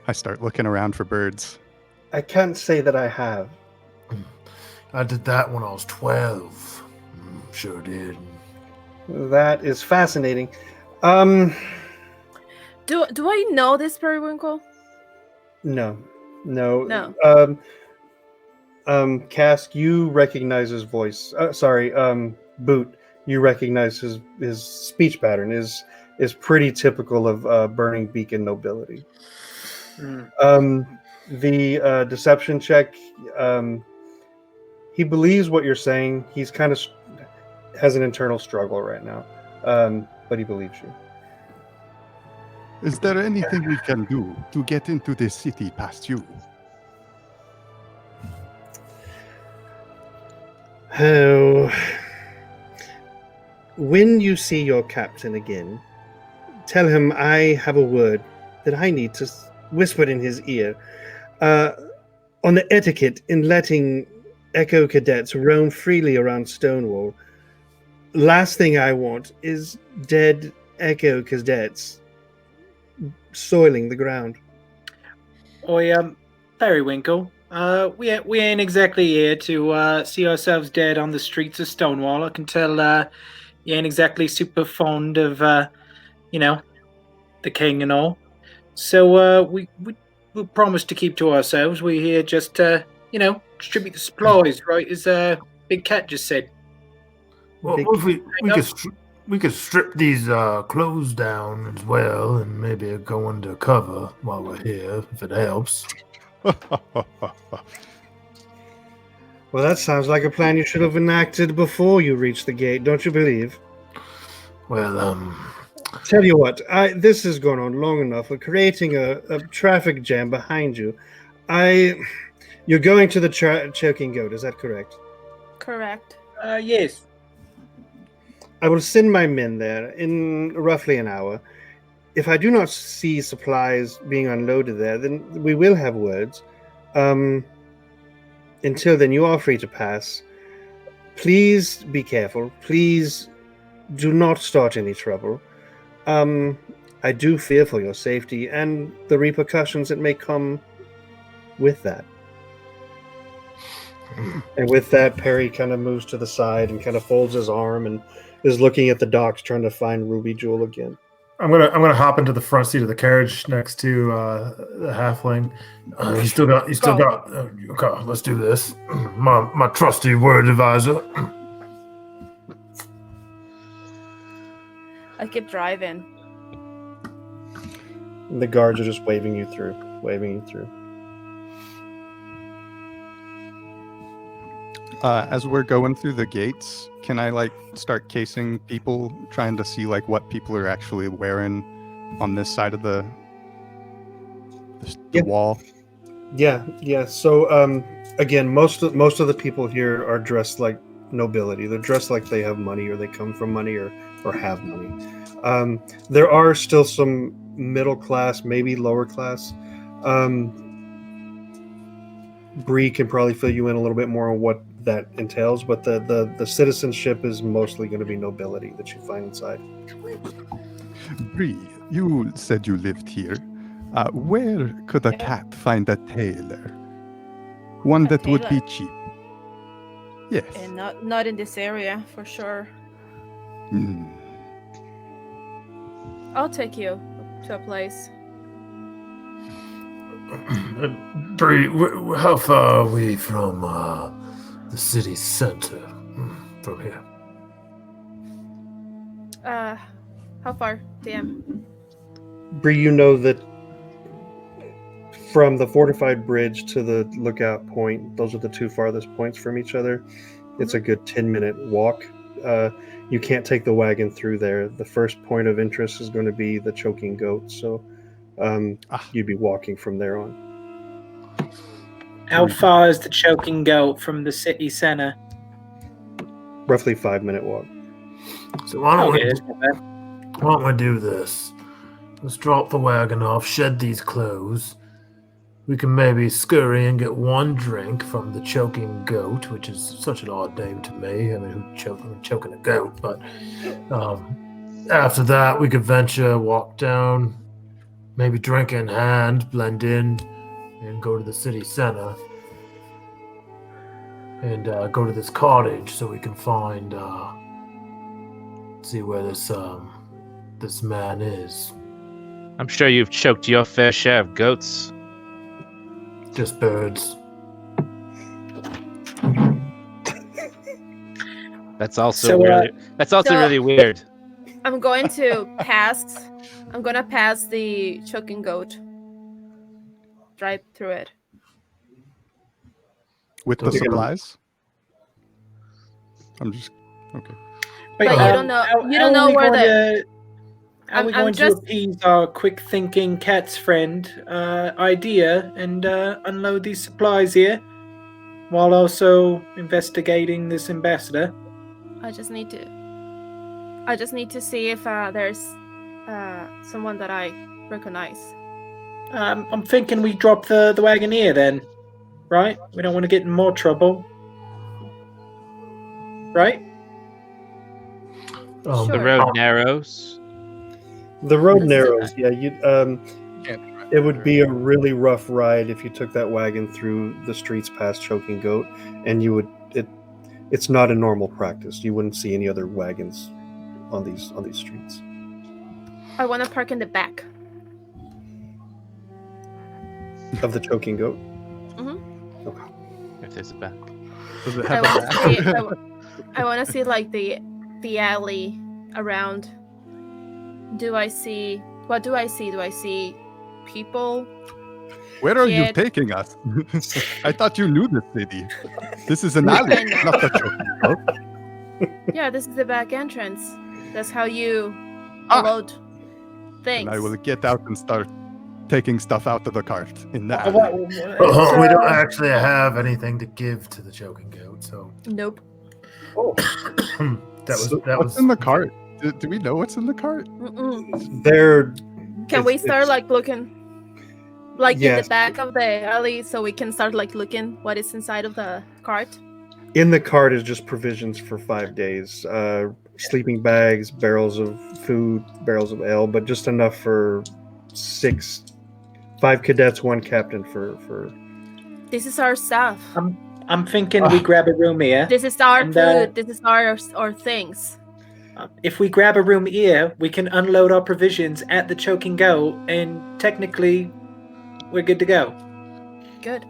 [SPEAKER 2] I start looking around for birds.
[SPEAKER 4] I can't say that I have.
[SPEAKER 1] I did that when I was 12. Sure did.
[SPEAKER 4] That is fascinating.
[SPEAKER 6] Do I know this Periwinkle?
[SPEAKER 4] No. Cask, you recognize his voice. Boot, you recognize his speech pattern is pretty typical of Burning Beacon nobility. The deception check, he believes what you're saying. He's kind of has an internal struggle right now, but he believes you.
[SPEAKER 2] Is there anything we can do to get into this city past you?
[SPEAKER 4] Oh, when you see your captain again, tell him I have a word that I need to whisper in his ear on the etiquette in letting Echo cadets roam freely around Stonewall. Last thing I want is dead Echo cadets soiling the ground.
[SPEAKER 3] Oi, Periwinkle. We ain't exactly here to see ourselves dead on the streets of Stonewall. I can tell you ain't exactly super fond of you know, the king and all. So we promise to keep to ourselves. We're here just to, distribute the supplies, right? As Big Cat just said.
[SPEAKER 1] Well,
[SPEAKER 4] Big-
[SPEAKER 1] what if we could strip these clothes down as well, and maybe go under cover while we're here, if it helps.
[SPEAKER 4] Well, that sounds like a plan you should have enacted before you reached the gate, don't you believe?
[SPEAKER 1] Well,
[SPEAKER 4] Tell you what, this has gone on long enough. We're creating a traffic jam behind you. You're going to the choking goat, is that correct?
[SPEAKER 6] Correct.
[SPEAKER 3] Yes.
[SPEAKER 4] I will send my men there in roughly an hour. If I do not see supplies being unloaded there, then we will have words. Until then, you are free to pass. Please be careful. Please do not start any trouble. I do fear for your safety and the repercussions that may come with that. And with that, Perry kind of moves to the side and kind of folds his arm and is looking at the docks, trying to find Ruby Jewel again.
[SPEAKER 1] I'm gonna hop into the front seat of the carriage next to the halfling. You still got. Okay, let's do this. My trusty word advisor.
[SPEAKER 6] I keep driving.
[SPEAKER 4] And the guards are just waving you through.
[SPEAKER 2] As we're going through the gates, can I start casing people, trying to see what people are actually wearing on this side of the
[SPEAKER 4] Yeah.
[SPEAKER 2] wall?
[SPEAKER 4] Yeah. So again, most of the people here are dressed like nobility. They're dressed like they have money, or they come from money, or have money. There are still some middle class, maybe lower class. Bree can probably fill you in a little bit more on what that entails, but the citizenship is mostly going to be nobility that you find inside.
[SPEAKER 2] Bree, you said you lived here. Where could a cat find a tailor? One
[SPEAKER 6] A
[SPEAKER 2] that would be
[SPEAKER 6] tailor?
[SPEAKER 2] cheap. Yes.
[SPEAKER 6] And not in this area for sure.
[SPEAKER 2] Mm.
[SPEAKER 6] I'll take you to a place.
[SPEAKER 1] Bree, how far are we from the city center from here?
[SPEAKER 6] How far, DM?
[SPEAKER 4] Bree, you know that from the fortified bridge to the lookout point, those are the two farthest points from each other. It's a good 10-minute walk. You can't take the wagon through there. The first point of interest is going to be the choking goat, so you'd be walking from there on.
[SPEAKER 3] How far is the choking goat from the city center?
[SPEAKER 4] Roughly 5-minute walk.
[SPEAKER 1] So why don't
[SPEAKER 3] Okay, that's not bad.
[SPEAKER 1] why don't we do this? Let's drop the wagon off, shed these clothes. We can maybe scurry and get one drink from the choking goat, which is such an odd name to me. I mean, choking a goat? But after that, we could venture, walk down, maybe drink in hand, blend in, and go to the city center. And go to this cottage so we can find, see where this man is.
[SPEAKER 5] I'm sure you've choked your fair share of goats.
[SPEAKER 1] Just birds.
[SPEAKER 5] That's also
[SPEAKER 3] So,
[SPEAKER 5] really. That's also
[SPEAKER 6] so-
[SPEAKER 5] really weird.
[SPEAKER 6] I'm going to pass. I'm gonna pass the choking goat. Drive through it.
[SPEAKER 2] With the
[SPEAKER 1] Okay.
[SPEAKER 2] supplies? I'm just okay.
[SPEAKER 3] Wait,
[SPEAKER 6] But you don't know- you don't
[SPEAKER 3] are
[SPEAKER 6] know
[SPEAKER 3] we
[SPEAKER 6] where
[SPEAKER 3] going
[SPEAKER 6] the-
[SPEAKER 3] Are we
[SPEAKER 6] I'm
[SPEAKER 3] going to
[SPEAKER 6] just-
[SPEAKER 3] appease our quick-thinking cat's friend idea and unload these supplies here, while also investigating this ambassador?
[SPEAKER 6] I just need to see if there's someone that I recognize.
[SPEAKER 3] I'm thinking we drop the wagon here then, right? We don't want to get in more trouble, right?
[SPEAKER 6] Sure.
[SPEAKER 5] The road narrows.
[SPEAKER 4] The road
[SPEAKER 6] Let's do
[SPEAKER 4] narrows. Yeah, It would be a really rough ride if you took that wagon through the streets past Choking Goat, and you would. It's not a normal practice. You wouldn't see any other wagons on these streets.
[SPEAKER 6] I want to park in the back.
[SPEAKER 4] Of the Choking Goat.
[SPEAKER 5] If there's a back.
[SPEAKER 2] Does it
[SPEAKER 6] I
[SPEAKER 2] have
[SPEAKER 6] want
[SPEAKER 2] a
[SPEAKER 6] to see. I want to see like the alley around. Do I see? What do I see? Do I see people?
[SPEAKER 2] Where are you
[SPEAKER 6] Kid.
[SPEAKER 2] taking us? I thought you knew this city. This is an alley,
[SPEAKER 6] I know.
[SPEAKER 2] not a Choking Goat.
[SPEAKER 6] Yeah, this is the back entrance. That's how you
[SPEAKER 2] Ah.
[SPEAKER 6] load things.
[SPEAKER 2] And I will get out and start taking stuff out of the cart in the alley.
[SPEAKER 1] We don't actually have anything to give to the Choking Goat, so
[SPEAKER 6] Nope.
[SPEAKER 1] that
[SPEAKER 2] What's
[SPEAKER 1] was
[SPEAKER 2] in the cart? Do we know what's in the cart?
[SPEAKER 6] Mm-mm.
[SPEAKER 4] There.
[SPEAKER 6] Can we start
[SPEAKER 4] it's-
[SPEAKER 6] like looking, like in
[SPEAKER 4] Yes.
[SPEAKER 6] the back of the alley, so we can start like looking what is inside of the cart?
[SPEAKER 4] In the cart is just provisions for 5 days. Sleeping bags, barrels of food, barrels of ale, but just enough for 5 cadets, 1 captain for.
[SPEAKER 6] This is our stuff.
[SPEAKER 3] I'm thinking we grab a room here.
[SPEAKER 6] This is our
[SPEAKER 3] And,
[SPEAKER 6] food. This is our things.
[SPEAKER 3] If we grab a room here, we can unload our provisions at the Choking Goat, and technically, we're good to go.
[SPEAKER 6] Good.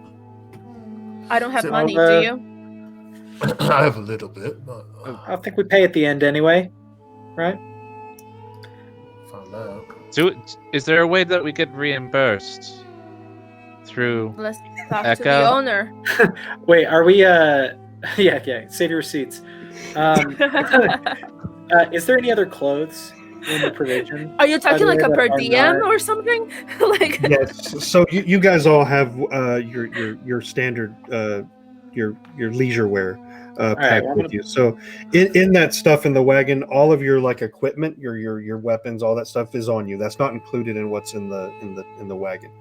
[SPEAKER 6] I don't have
[SPEAKER 1] So,
[SPEAKER 6] money.
[SPEAKER 3] uh,
[SPEAKER 6] Do you?
[SPEAKER 1] I have a little bit, but
[SPEAKER 3] I think we pay at the end anyway, right?
[SPEAKER 1] found out.
[SPEAKER 5] So, is there a way that we get reimbursed through?
[SPEAKER 6] Let's talk to
[SPEAKER 5] Echo.
[SPEAKER 6] the owner.
[SPEAKER 3] Wait, are we? Yeah. Save your receipts. Is there any other clothes in the provision?
[SPEAKER 6] Are you talking
[SPEAKER 3] By
[SPEAKER 6] like
[SPEAKER 3] the
[SPEAKER 6] a
[SPEAKER 3] way,
[SPEAKER 6] per
[SPEAKER 3] that are
[SPEAKER 6] diem
[SPEAKER 3] not-
[SPEAKER 6] or something? Like
[SPEAKER 4] Yes. So you guys all have your standard your leisure wear packed
[SPEAKER 3] well, I'm
[SPEAKER 4] with
[SPEAKER 3] gonna-
[SPEAKER 4] you. So in that stuff in the wagon, all of your like equipment, your weapons, all that stuff is on you. That's not included in what's in the wagon.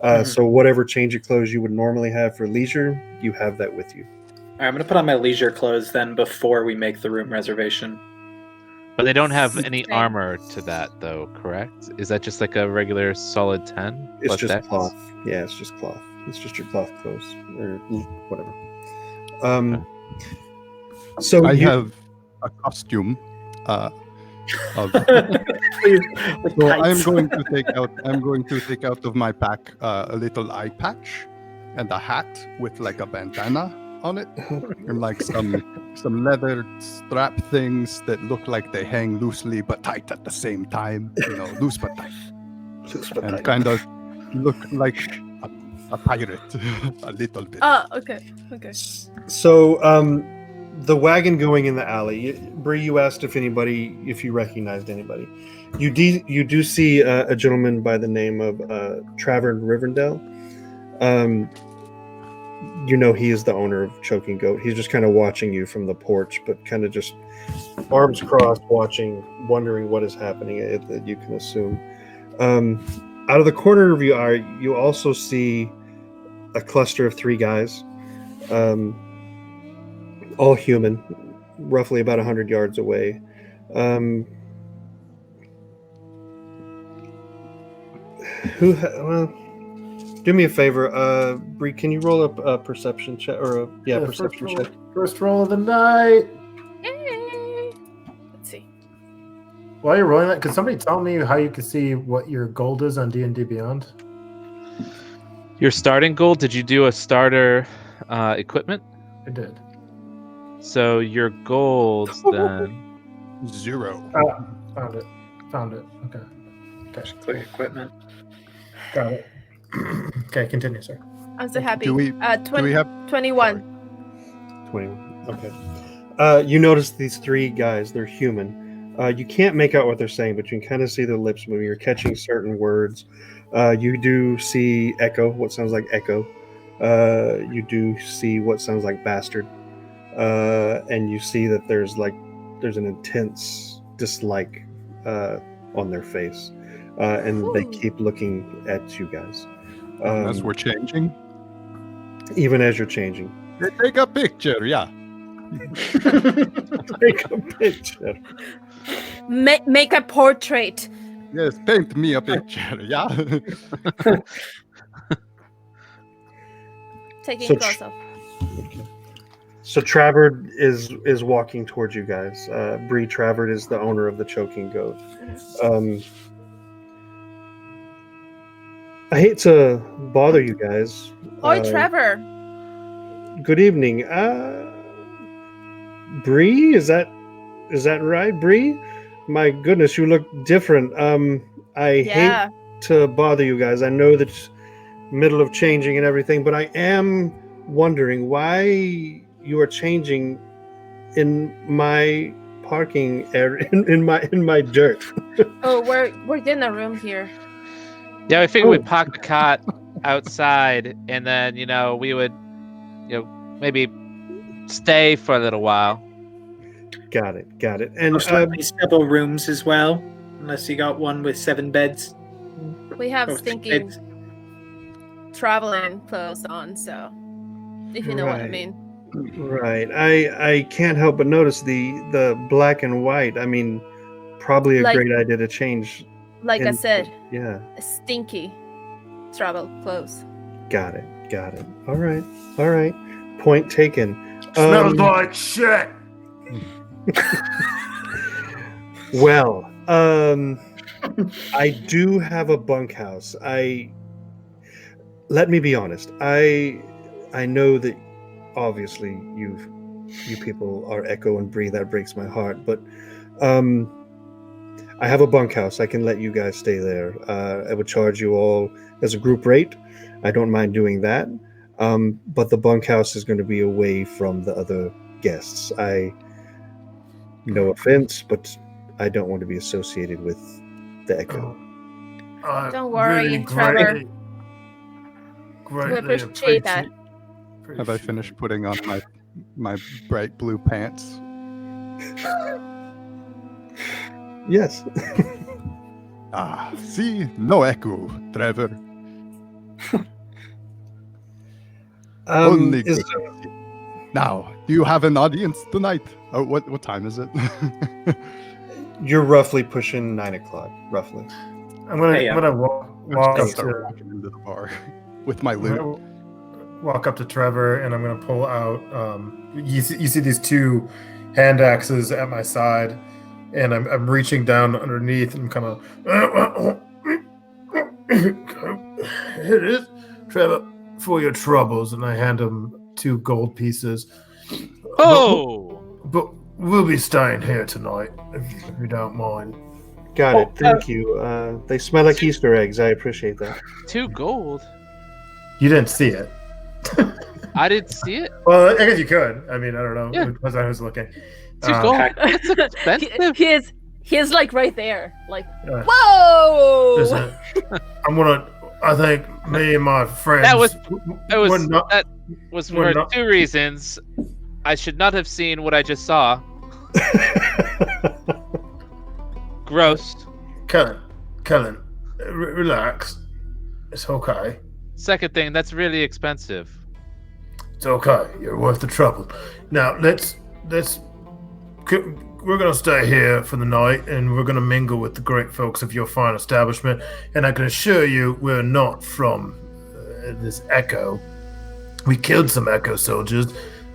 [SPEAKER 3] Mhm.
[SPEAKER 4] So whatever change of clothes you would normally have for leisure, you have that with you.
[SPEAKER 3] All right, I'm gonna put on my leisure clothes then before we make the room reservation.
[SPEAKER 5] But they don't have any
[SPEAKER 6] Okay.
[SPEAKER 5] armor to that, though. Correct? Is that just like a regular solid 10?
[SPEAKER 4] It's
[SPEAKER 5] plus
[SPEAKER 4] just
[SPEAKER 5] dex?
[SPEAKER 4] cloth. Yeah, it's just cloth. It's just your cloth clothes or whatever. So
[SPEAKER 2] I
[SPEAKER 4] you,
[SPEAKER 2] have a costume. Of,
[SPEAKER 3] Please, like
[SPEAKER 2] so I'm
[SPEAKER 3] tights.
[SPEAKER 2] going to take out of my pack a little eye patch and a hat with like a bandana on it, and like some leather strap things that look like they hang loosely but tight at the same time. You know, loose but tight, and kind of look like a pirate a little bit.
[SPEAKER 6] oh, okay.
[SPEAKER 4] So the wagon going in the alley. Bree, you asked if you recognized anybody. You do see a gentleman by the name of Travern Rivendell. You know he is the owner of Choking Goat. He's just kind of watching you from the porch, but kind of just arms crossed, watching, wondering what is happening. That you can assume. Out of the corner of your eye, you also see a cluster of 3 guys, all human, roughly about 100 yards away. Well, do me a favor, Bree. Can you roll up a perception check or perception check?
[SPEAKER 1] First roll of the night.
[SPEAKER 6] Yay. Let's see.
[SPEAKER 1] While you're rolling that, could somebody tell me how you can see what your gold is on D&D Beyond?
[SPEAKER 5] Your starting goal, did you do a starter equipment?
[SPEAKER 1] I did.
[SPEAKER 5] So your gold then.
[SPEAKER 2] 0.
[SPEAKER 1] Found it. Okay.
[SPEAKER 3] Click equipment.
[SPEAKER 1] Got it. Okay, continue, sir.
[SPEAKER 6] I'm so happy.
[SPEAKER 2] Do we
[SPEAKER 6] 20,
[SPEAKER 2] have
[SPEAKER 6] 21.
[SPEAKER 4] 21. Okay. You notice these 3 guys. They're human. You can't make out what they're saying, but you can kind of see their lips moving. You're catching certain words. You do see echo, what sounds like echo. You do see what sounds like bastard. And you see that there's an intense dislike on their face. And they
[SPEAKER 6] Ooh.
[SPEAKER 4] keep looking at you guys.
[SPEAKER 2] as we're changing?
[SPEAKER 4] Even as you're changing.
[SPEAKER 2] Take a picture, yeah.
[SPEAKER 4] Take a picture.
[SPEAKER 6] Make a portrait.
[SPEAKER 2] Yes, paint me a picture, yeah?
[SPEAKER 6] Taking
[SPEAKER 4] So
[SPEAKER 6] clothes off.
[SPEAKER 4] So Travard is walking towards you guys. Bree Travard is the owner of the Choking Goat. I hate to bother you guys.
[SPEAKER 6] Oi, Trevor.
[SPEAKER 4] Good evening. Bree, is that right, Bree? My goodness, you look different. I
[SPEAKER 6] Yeah.
[SPEAKER 4] hate to bother you guys. I know that's middle of changing and everything, but I am wondering why you are changing in my parking area in my dirt.
[SPEAKER 6] Oh, we're getting a room here.
[SPEAKER 5] Yeah, I figured
[SPEAKER 4] Oh.
[SPEAKER 5] we'd park the cart outside, and then we would, maybe stay for a little while.
[SPEAKER 4] Got it. And
[SPEAKER 3] Most likely several rooms as well, unless you got one with 7 beds.
[SPEAKER 6] We have
[SPEAKER 3] Or 6
[SPEAKER 6] stinking
[SPEAKER 3] beds.
[SPEAKER 6] traveling clothes on, so if you know what I
[SPEAKER 4] Right.
[SPEAKER 6] mean.
[SPEAKER 4] right, I can't help but notice the black and white. I mean, probably a
[SPEAKER 6] Like-
[SPEAKER 4] great idea to change.
[SPEAKER 6] Like I
[SPEAKER 4] in-
[SPEAKER 6] said,
[SPEAKER 4] Yeah,
[SPEAKER 6] stinky travel clothes.
[SPEAKER 4] got it. All right. Point taken.
[SPEAKER 1] Smells like shit.
[SPEAKER 4] Well, I do have a bunkhouse. Let me be honest. I know that obviously you people are Echo and Bree. That breaks my heart. But I have a bunkhouse. I can let you guys stay there. I would charge you all as a group rate. I don't mind doing that. But the bunkhouse is going to be away from the other guests. No offense, but I don't want to be associated with the Echo.
[SPEAKER 6] Don't worry, Trevor. We appreciate that.
[SPEAKER 2] Have I finished putting on my bright blue pants?
[SPEAKER 4] Yes.
[SPEAKER 2] See, no echo, Trevor. Only
[SPEAKER 4] Is-
[SPEAKER 2] good. Now, do you have an audience tonight? Oh, what time is it?
[SPEAKER 4] You're roughly pushing 9 o'clock, roughly.
[SPEAKER 1] I'm gonna,
[SPEAKER 3] Hey,
[SPEAKER 1] I'm gonna walk
[SPEAKER 2] I'll
[SPEAKER 1] up
[SPEAKER 2] start
[SPEAKER 1] to
[SPEAKER 2] walking into the bar with my
[SPEAKER 1] I'm
[SPEAKER 2] loot.
[SPEAKER 1] gonna walk up to Trevor, and I'm gonna pull out. You see these 2 hand axes at my side, and I'm reaching down underneath, and I'm kind of. Here it is, Trevor, for your troubles, and I hand him 2 gold pieces.
[SPEAKER 5] Oh,
[SPEAKER 1] But we'll be staying here tonight, if you don't mind.
[SPEAKER 4] Got it. Thank you. They smell like Easter eggs. I appreciate that.
[SPEAKER 5] 2 gold.
[SPEAKER 1] You didn't see it.
[SPEAKER 5] I didn't see it.
[SPEAKER 1] Well, I guess you could. I mean, I don't know.
[SPEAKER 5] Yeah.
[SPEAKER 1] It depends on who's looking.
[SPEAKER 5] 2 gold. That's expensive.
[SPEAKER 6] He is like right there. Like,
[SPEAKER 1] Uh,
[SPEAKER 6] whoa!
[SPEAKER 1] Listen, I think me and my friends.
[SPEAKER 5] That was
[SPEAKER 1] we're not-
[SPEAKER 5] that was
[SPEAKER 1] we're
[SPEAKER 5] for
[SPEAKER 1] not-
[SPEAKER 5] 2 reasons. I should not have seen what I just saw. Gross.
[SPEAKER 1] Kellen, relax. It's okay.
[SPEAKER 5] Second thing, that's really expensive.
[SPEAKER 1] It's okay. You're worth the trouble. Now we're gonna stay here for the night, and we're gonna mingle with the great folks of your fine establishment. And I can assure you, we're not from this Echo. We killed some Echo soldiers,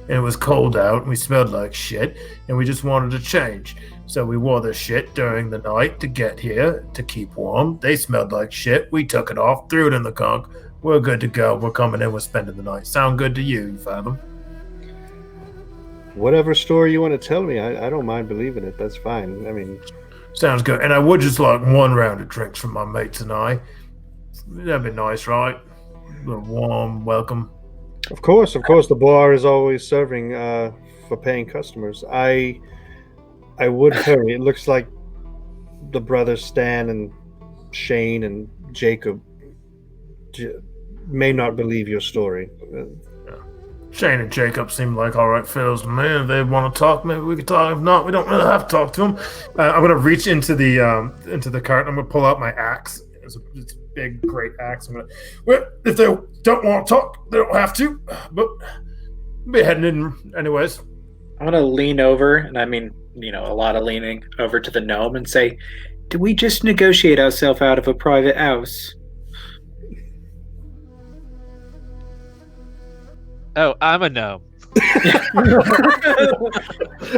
[SPEAKER 1] and it was cold out, and we smelled like shit, and we just wanted to change. So we wore this shit during the night to get here, to keep warm. They smelled like shit. We took it off, threw it in the conch. We're good to go. We're coming in. We're spending the night. Sound good to you fathom?
[SPEAKER 4] Whatever story you want to tell me, I don't mind believing it. That's fine. I mean,
[SPEAKER 1] Sounds good. And I would just like 1 round of drinks from my mates and I. That'd be nice, right? A little warm welcome.
[SPEAKER 4] of course, the bar is always serving for paying customers. I would hurry. It looks like the brothers Stan and Shane and Jacob may not believe your story.
[SPEAKER 1] Shane and Jacob seem like all right fellows to me. If they want to talk, maybe we could talk. If not, we don't really have to talk to them. I'm gonna reach into the cart. I'm gonna pull out my axe. It's a big, great axe. Well, if they don't want to talk, they don't have to. But we'll be heading in anyways.
[SPEAKER 3] I'm gonna lean over, and I mean, a lot of leaning over to the gnome and say, do we just negotiate ourselves out of a private house?
[SPEAKER 5] Oh, I'm a gnome.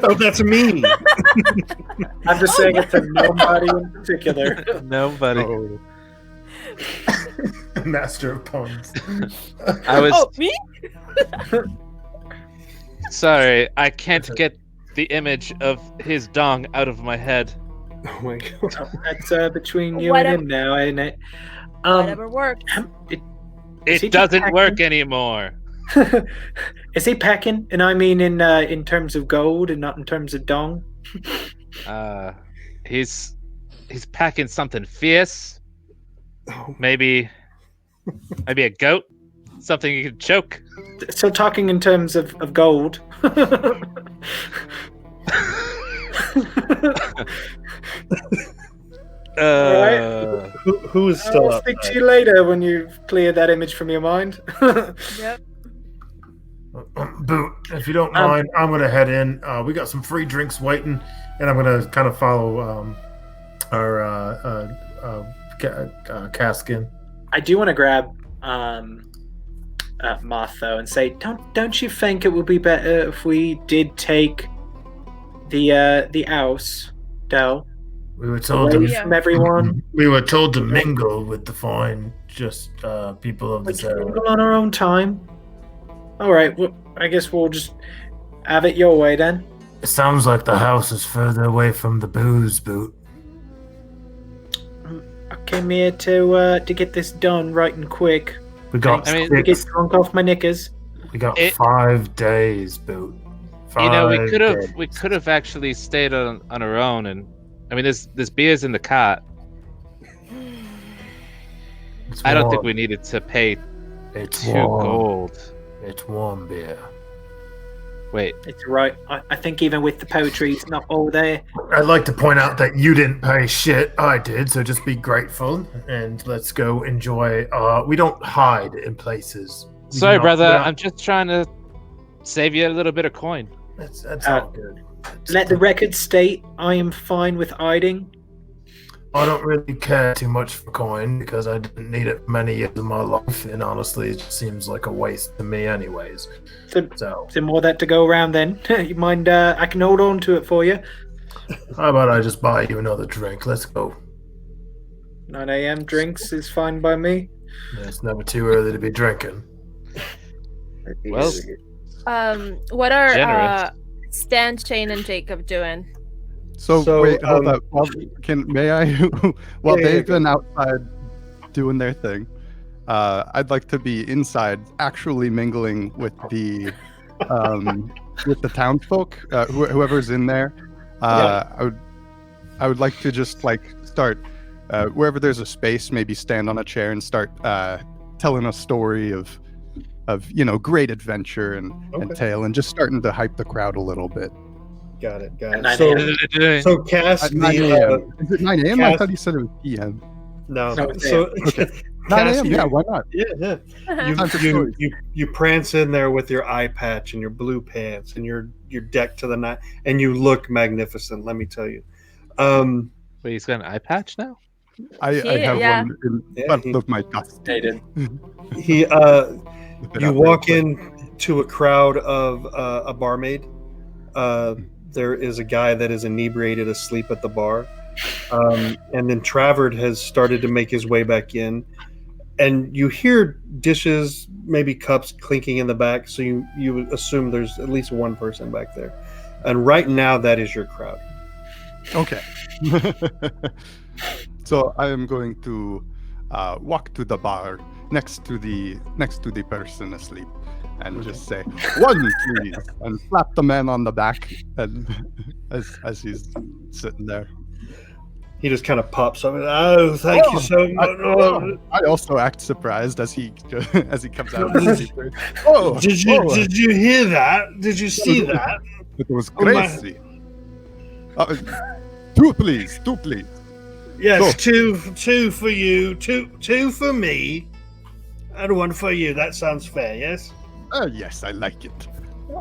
[SPEAKER 4] Oh, that's me.
[SPEAKER 3] I'm just saying it to nobody in particular.
[SPEAKER 5] Nobody.
[SPEAKER 2] Oh,
[SPEAKER 1] Master of puns.
[SPEAKER 5] I was
[SPEAKER 6] Oh, me?
[SPEAKER 5] sorry. I can't get the image of his dong out of my head.
[SPEAKER 4] Oh my god.
[SPEAKER 3] That's between you
[SPEAKER 6] Whatever.
[SPEAKER 3] and him now, ain't it?
[SPEAKER 6] Whatever works.
[SPEAKER 3] Is he
[SPEAKER 5] It doesn't
[SPEAKER 3] packing?
[SPEAKER 5] work anymore.
[SPEAKER 3] Is he packing? And I mean in terms of gold and not in terms of dong.
[SPEAKER 5] He's packing something fierce.
[SPEAKER 4] Oh,
[SPEAKER 5] Maybe a goat. Something you can choke.
[SPEAKER 3] So talking in terms of gold.
[SPEAKER 4] who is still
[SPEAKER 3] I'll
[SPEAKER 4] up?
[SPEAKER 3] speak to you later when you've cleared that image from your mind.
[SPEAKER 6] Yep.
[SPEAKER 1] Boot, if you don't mind, I'm gonna head in. We got some free drinks waiting, and I'm gonna kind of follow our Caskin.
[SPEAKER 3] I do want to grab Moth though and say, don't you think it would be better if we did take the house, Del,
[SPEAKER 1] We were told
[SPEAKER 3] away
[SPEAKER 1] to
[SPEAKER 3] from everyone?
[SPEAKER 1] we were told to mingle with the fine, just people of
[SPEAKER 3] We
[SPEAKER 1] this
[SPEAKER 3] can
[SPEAKER 1] area.
[SPEAKER 3] mingle on our own time. All right, well, I guess we'll just have it your way then.
[SPEAKER 1] It sounds like the house is further away from the booze, Boot.
[SPEAKER 3] I came here to get this done right and quick.
[SPEAKER 1] We got
[SPEAKER 5] I mean,
[SPEAKER 3] To get drunk off my knickers.
[SPEAKER 1] we got
[SPEAKER 5] It-
[SPEAKER 1] 5 days, Boot.
[SPEAKER 5] You know, we
[SPEAKER 1] 5
[SPEAKER 5] could
[SPEAKER 1] days.
[SPEAKER 5] have actually stayed on our own, and I mean, there's beers in the cart.
[SPEAKER 1] It's
[SPEAKER 5] I don't think
[SPEAKER 1] warm.
[SPEAKER 5] we needed to pay
[SPEAKER 1] It's
[SPEAKER 5] 2
[SPEAKER 1] warm.
[SPEAKER 5] gold.
[SPEAKER 1] It's warm beer.
[SPEAKER 5] Wait,
[SPEAKER 3] It's right. I think even with the poetry, it's not all there.
[SPEAKER 1] I'd like to point out that you didn't pay shit. I did, so just be grateful and let's go enjoy. We don't hide in places. We
[SPEAKER 5] sorry,
[SPEAKER 1] do not-
[SPEAKER 5] brother.
[SPEAKER 1] we're not-
[SPEAKER 5] I'm just trying to save you a little bit of coin.
[SPEAKER 1] That's
[SPEAKER 3] Uh,
[SPEAKER 1] all good.
[SPEAKER 3] Let the record state I am fine with hiding.
[SPEAKER 1] I don't really care too much for coin because I didn't need it for many years of my life, and honestly, it just seems like a waste to me, anyways.
[SPEAKER 3] So,
[SPEAKER 1] So,
[SPEAKER 3] is there more of that to go around then? You mind? I can hold on to it for you.
[SPEAKER 1] how about I just buy you another drink? Let's go.
[SPEAKER 3] 9 a.m. drinks is fine by me.
[SPEAKER 1] It's never too early to be drinking.
[SPEAKER 5] Well,
[SPEAKER 6] What are
[SPEAKER 5] Generous.
[SPEAKER 6] Stan, Shane, and Jacob doing?
[SPEAKER 2] So, wait, hold up. Well, may I? While
[SPEAKER 4] Yeah,
[SPEAKER 2] they've
[SPEAKER 4] go.
[SPEAKER 2] been outside doing their thing, I'd like to be inside, actually mingling with the townsfolk, whoever's in there. I would like to just start wherever there's a space, maybe stand on a chair and start telling a story of great adventure and
[SPEAKER 4] Okay.
[SPEAKER 2] tale, and just starting to hype the crowd a little bit.
[SPEAKER 4] Got it.
[SPEAKER 3] At
[SPEAKER 4] Got
[SPEAKER 3] 9
[SPEAKER 4] it.
[SPEAKER 3] a.m.
[SPEAKER 4] So cast
[SPEAKER 2] At 9
[SPEAKER 4] the
[SPEAKER 2] a.m. Is it 9 a.m.? I
[SPEAKER 4] cast-
[SPEAKER 2] thought you said it was p.m.
[SPEAKER 4] no.
[SPEAKER 3] No, it's
[SPEAKER 4] So
[SPEAKER 2] 9
[SPEAKER 4] cast
[SPEAKER 2] a.m. Yeah, why not?
[SPEAKER 4] yeah.
[SPEAKER 2] Time for
[SPEAKER 4] You,
[SPEAKER 2] stories.
[SPEAKER 4] you prance in there with your eye patch and your blue pants and your deck to the night, and you look magnificent. Let me tell you.
[SPEAKER 5] Wait, he's got an eye patch now?
[SPEAKER 2] I have
[SPEAKER 6] Yeah.
[SPEAKER 2] one in
[SPEAKER 4] Yeah,
[SPEAKER 2] front
[SPEAKER 4] he-
[SPEAKER 2] of my dust.
[SPEAKER 3] Dated.
[SPEAKER 4] He you walk in to a crowd of a barmaid. There is a guy that is inebriated asleep at the bar. And then Travard has started to make his way back in. And you hear dishes, maybe cups clinking in the back. So you assume there's at least one person back there. And right now, that is your crowd.
[SPEAKER 2] Okay. So I am going to walk to the bar next to the person asleep, and just say, "One, please," and slap the man on the back, and as he's sitting there.
[SPEAKER 4] He just kind of pops up. Oh, thank you so much.
[SPEAKER 2] I also act surprised as he comes out. Of the sleeper. Oh,
[SPEAKER 4] Did you hear that? Did you see that?
[SPEAKER 2] It was
[SPEAKER 4] Oh, my-
[SPEAKER 2] crazy. Two, please.
[SPEAKER 4] Yes,
[SPEAKER 2] Go.
[SPEAKER 4] two for you, two for me, and one for you. That sounds fair, yes?
[SPEAKER 2] Yes, I like it.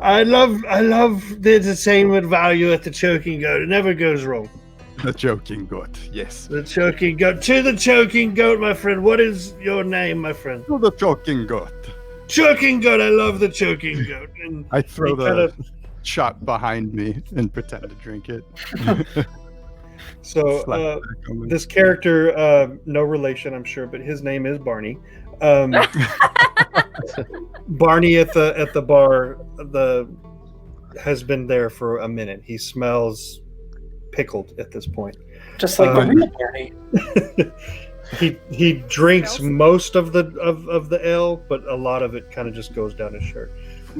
[SPEAKER 4] I love the entertainment value at the choking goat. It never goes wrong.
[SPEAKER 2] The choking goat. Yes.
[SPEAKER 4] The choking goat. To the choking goat, my friend. What is your name, my friend?
[SPEAKER 2] To the choking goat.
[SPEAKER 4] Choking goat. I love the choking goat. And
[SPEAKER 2] I throw
[SPEAKER 4] he
[SPEAKER 2] the
[SPEAKER 4] kinda-
[SPEAKER 2] shot behind me and pretend to drink it.
[SPEAKER 4] So
[SPEAKER 2] Slap back on me.
[SPEAKER 4] this character, no relation, I'm sure, but his name is Barney. Barney at the bar has been there for a minute. He smells pickled at this point.
[SPEAKER 3] Just like the real Barney.
[SPEAKER 4] He drinks
[SPEAKER 6] Smells-
[SPEAKER 4] most of the ale, but a lot of it kind of just goes down his shirt.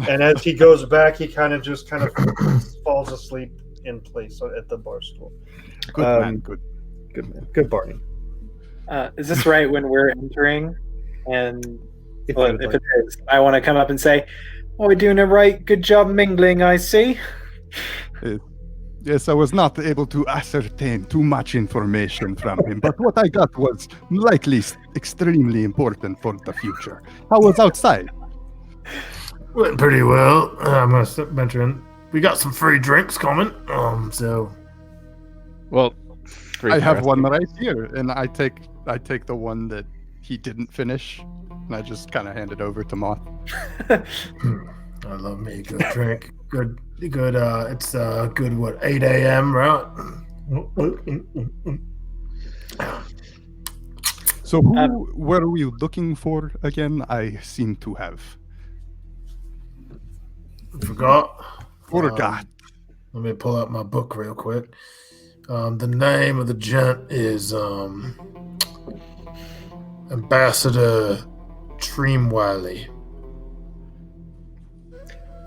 [SPEAKER 4] And as he goes back, he kind of falls asleep in place at the bar stool.
[SPEAKER 2] Good man. Good.
[SPEAKER 4] Good man. Good Barney.
[SPEAKER 3] Is this right when we're entering? And
[SPEAKER 4] If
[SPEAKER 3] well,
[SPEAKER 4] you would
[SPEAKER 3] if
[SPEAKER 4] like.
[SPEAKER 3] it is, I want to come up and say, "Oh, we're doing it right. Good job mingling, I see."
[SPEAKER 2] Yes, I was not able to ascertain too much information from him, but what I got was likely extremely important for the future. How was outside?
[SPEAKER 1] Went pretty well. I'm gonna venture in. We got some free drinks coming. So
[SPEAKER 5] Well,
[SPEAKER 2] I have one right here, and I take the one that he didn't finish, and I just kind of hand it over to Moth.
[SPEAKER 1] I love me a good drink. Good. It's good. What 8 a.m. right?
[SPEAKER 2] So who were we looking for again? I seem to have
[SPEAKER 1] Forgot.
[SPEAKER 2] forgot.
[SPEAKER 1] Let me pull out my book real quick. The name of the gent is Ambassador Treemwiley.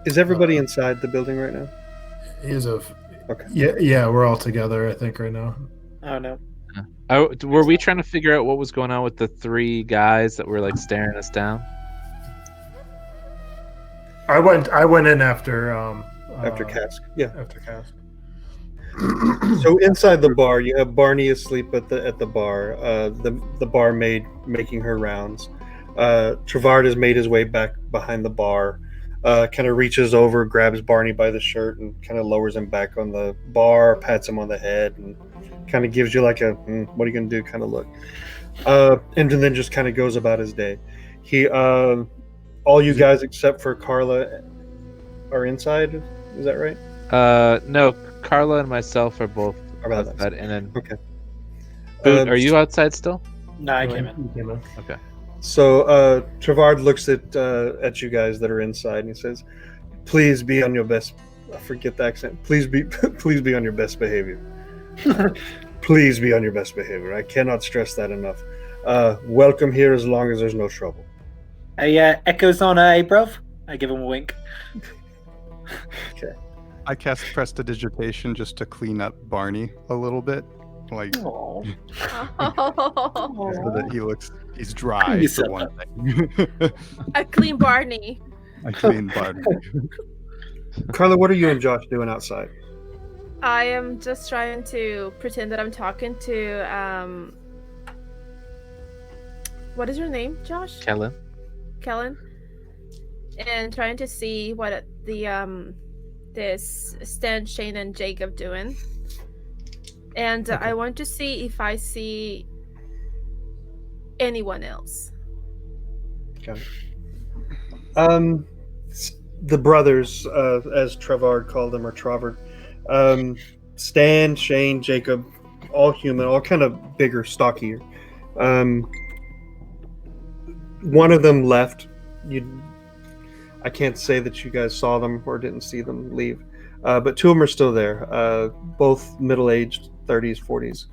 [SPEAKER 4] Is everybody inside the building right now?
[SPEAKER 1] He's a
[SPEAKER 4] Okay.
[SPEAKER 1] yeah. We're all together, I think, right now.
[SPEAKER 3] Oh no.
[SPEAKER 5] Were we trying to figure out what was going on with the three guys that were like staring us down?
[SPEAKER 1] I went in after
[SPEAKER 4] After Cask. Yeah.
[SPEAKER 1] After Cask.
[SPEAKER 4] So inside the bar, you have Barney asleep at the bar. The barmaid making her rounds. Trevard has made his way back behind the bar. Kind of reaches over, grabs Barney by the shirt, and kind of lowers him back on the bar, pats him on the head, and kind of gives you like a "what are you gonna do?" kind of look. And then just kind of goes about his day. He, all you guys except for Carla, are inside. Is that right?
[SPEAKER 5] No, Carla and myself are both
[SPEAKER 4] Or about
[SPEAKER 5] outside, and then
[SPEAKER 4] Okay.
[SPEAKER 5] Boot, are you outside still?
[SPEAKER 3] No, I came in.
[SPEAKER 1] Came in.
[SPEAKER 5] Okay.
[SPEAKER 4] So Trevard looks at you guys that are inside, and he says, "Please be on your best." I forget the accent. Please be on your best behavior. Please be on your best behavior. I cannot stress that enough. Welcome here as long as there's no trouble.
[SPEAKER 3] Hey, Echo's on, bruv. I give him a wink.
[SPEAKER 2] I cast Prestidigitation just to clean up Barney a little bit, like
[SPEAKER 3] Aww.
[SPEAKER 2] so that he's dry
[SPEAKER 3] You
[SPEAKER 2] for
[SPEAKER 3] said
[SPEAKER 2] one thing.
[SPEAKER 6] A clean Barney.
[SPEAKER 2] I clean Barney.
[SPEAKER 4] Carla, what are you and Josh doing outside?
[SPEAKER 6] I am just trying to pretend that I'm talking to what is your name, Josh?
[SPEAKER 5] Kellen.
[SPEAKER 6] Kellen. And trying to see what the this Stan, Shane, and Jacob doing. And I want to see if I see anyone else.
[SPEAKER 4] Okay. The brothers, as Trevard called them, or Travard, Stan, Shane, Jacob, all human, all kind of bigger, stockier. One of them left. I can't say that you guys saw them or didn't see them leave, but two of them are still there, both middle-aged, 30s, 40s,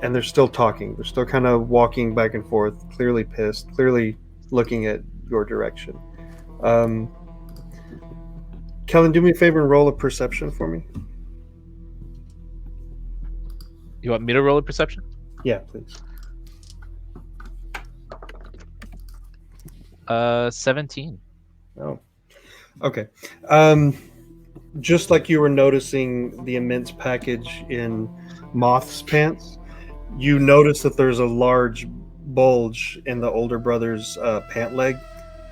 [SPEAKER 4] and they're still talking. They're still kind of walking back and forth, clearly pissed, clearly looking at your direction. Kellen, do me a favor and roll a perception for me.
[SPEAKER 5] You want me to roll a perception?
[SPEAKER 4] Yeah, please.
[SPEAKER 5] 17.
[SPEAKER 4] Oh, okay. Just like you were noticing the immense package in Moth's pants, you notice that there's a large bulge in the older brother's pant leg,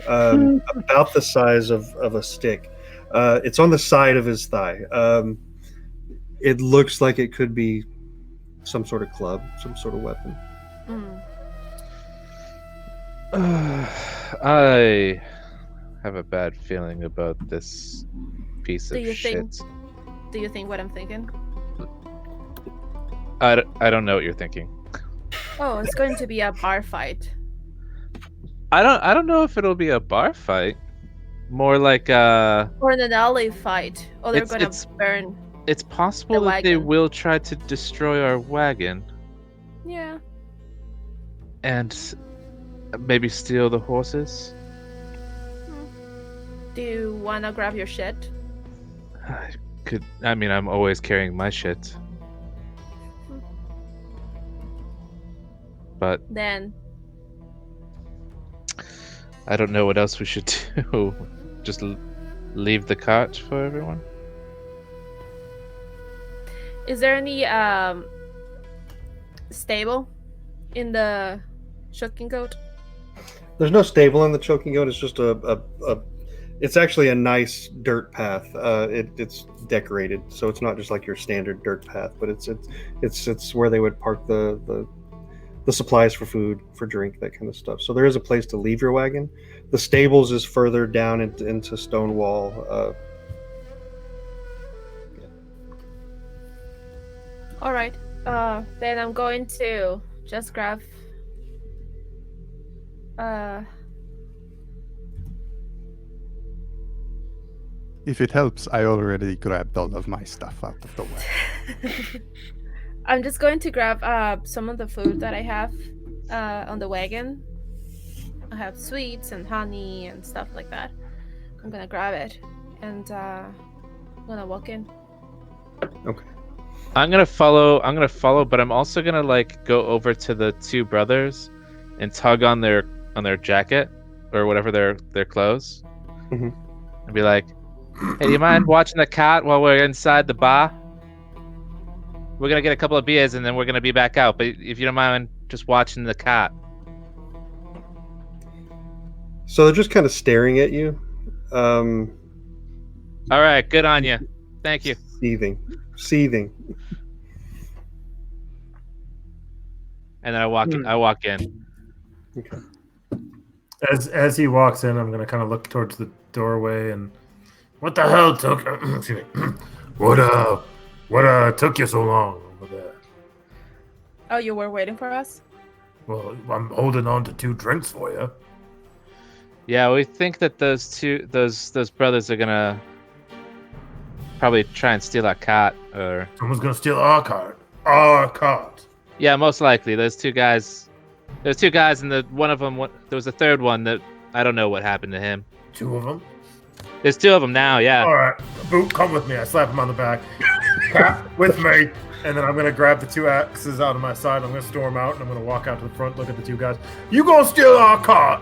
[SPEAKER 4] about the size of a stick. It's on the side of his thigh. It looks like it could be some sort of club, some sort of weapon.
[SPEAKER 5] I have a bad feeling about this piece
[SPEAKER 6] Do
[SPEAKER 5] of
[SPEAKER 6] you
[SPEAKER 5] shit.
[SPEAKER 6] Do you think what I'm thinking?
[SPEAKER 5] I don't know what you're thinking.
[SPEAKER 6] Oh, it's going to be a bar fight.
[SPEAKER 5] I don't know if it'll be a bar fight. More like
[SPEAKER 6] Or an alley fight. Or they're going to burn.
[SPEAKER 5] It's possible
[SPEAKER 6] The
[SPEAKER 5] that they
[SPEAKER 6] wagon.
[SPEAKER 5] will try to destroy our wagon
[SPEAKER 6] Yeah.
[SPEAKER 5] and maybe steal the horses.
[SPEAKER 6] Do you want to grab your shit?
[SPEAKER 5] I mean, I'm always carrying my shit. But
[SPEAKER 6] Then
[SPEAKER 5] I don't know what else we should do. Just leave the cart for everyone?
[SPEAKER 6] is there any stable in the choking goat?
[SPEAKER 4] There's no stable in the choking goat. It's just it's actually a nice dirt path. It's decorated, so it's not just like your standard dirt path, but it's where they would park the supplies for food, for drink, that kind of stuff. So there is a place to leave your wagon. The stables is further down into Stonewall.
[SPEAKER 6] All right. Then I'm going to just grab.
[SPEAKER 2] If it helps, I already grabbed all of my stuff out of the way.
[SPEAKER 6] I'm just going to grab some of the food that I have on the wagon. I have sweets and honey and stuff like that. I'm gonna grab it and I'm gonna walk in.
[SPEAKER 4] Okay.
[SPEAKER 5] I'm gonna follow, but I'm also gonna like go over to the two brothers and tug on their jacket or whatever their clothes,
[SPEAKER 4] Mhm.
[SPEAKER 5] and be like, "Hey, do you mind watching the cat while we're inside the bar? We're gonna get a couple of beers and then we're gonna be back out. But if you don't mind, just watching the cat."
[SPEAKER 4] So they're just kind of staring at you,
[SPEAKER 5] All right, good on you. Thank you.
[SPEAKER 4] seething.
[SPEAKER 5] And then I walk in.
[SPEAKER 4] Okay.
[SPEAKER 1] As he walks in, I'm gonna kind of look towards the doorway and what the hell took excuse me. What took you so long over there?
[SPEAKER 6] Oh, you were waiting for us?
[SPEAKER 1] Well, I'm holding on to 2 drinks for you.
[SPEAKER 5] Yeah, we think that those brothers are gonna probably try and steal our cart, or
[SPEAKER 1] Someone's gonna steal our cart. Our cart.
[SPEAKER 5] yeah, most likely those two guys. There's 2 guys, and one of them. There was a third one that I don't know what happened to him.
[SPEAKER 1] 2 of them.
[SPEAKER 5] There's 2 of them now. Yeah.
[SPEAKER 1] All right, Boot, come with me. I slap him on the back. Cap, with me. And then I'm gonna grab the 2 axes out of my side. I'm gonna storm out, and I'm gonna walk out to the front, look at the 2 guys. You gonna steal our cart?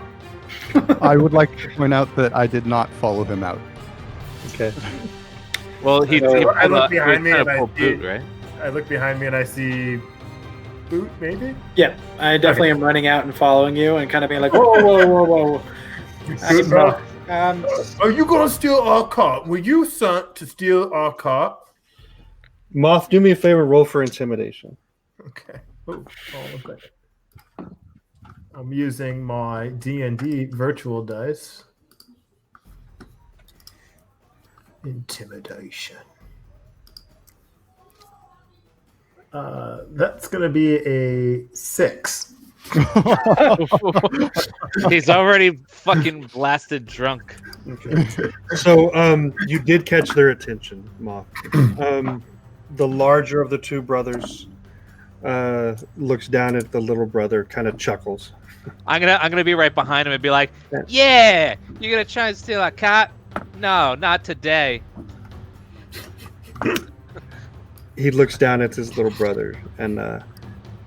[SPEAKER 2] I would like to point out that I did not follow him out.
[SPEAKER 4] Okay.
[SPEAKER 5] Well, he
[SPEAKER 1] I look
[SPEAKER 5] pulled
[SPEAKER 1] behind me and I
[SPEAKER 5] pulled
[SPEAKER 1] see-
[SPEAKER 5] boot, right?
[SPEAKER 1] I look behind me and I see Boot, maybe.
[SPEAKER 3] Yeah, I definitely am running out and following you and kind of being like, whoa.
[SPEAKER 1] Boot, no.
[SPEAKER 3] Um,
[SPEAKER 1] Are you gonna steal our cart? Were you sent to steal our cart?
[SPEAKER 4] Moth, do me a favor. Roll for intimidation.
[SPEAKER 1] Okay. Oh, okay. I'm using my D&D virtual dice. Intimidation. That's gonna be a 6.
[SPEAKER 5] He's already fucking blasted drunk.
[SPEAKER 4] Okay. So you did catch their attention, Moth. The larger of the 2 brothers looks down at the little brother, kind of chuckles.
[SPEAKER 5] I'm gonna be right behind him and be like, "Yeah, you're gonna try and steal our cart? No, not today."
[SPEAKER 4] He looks down at his little brother and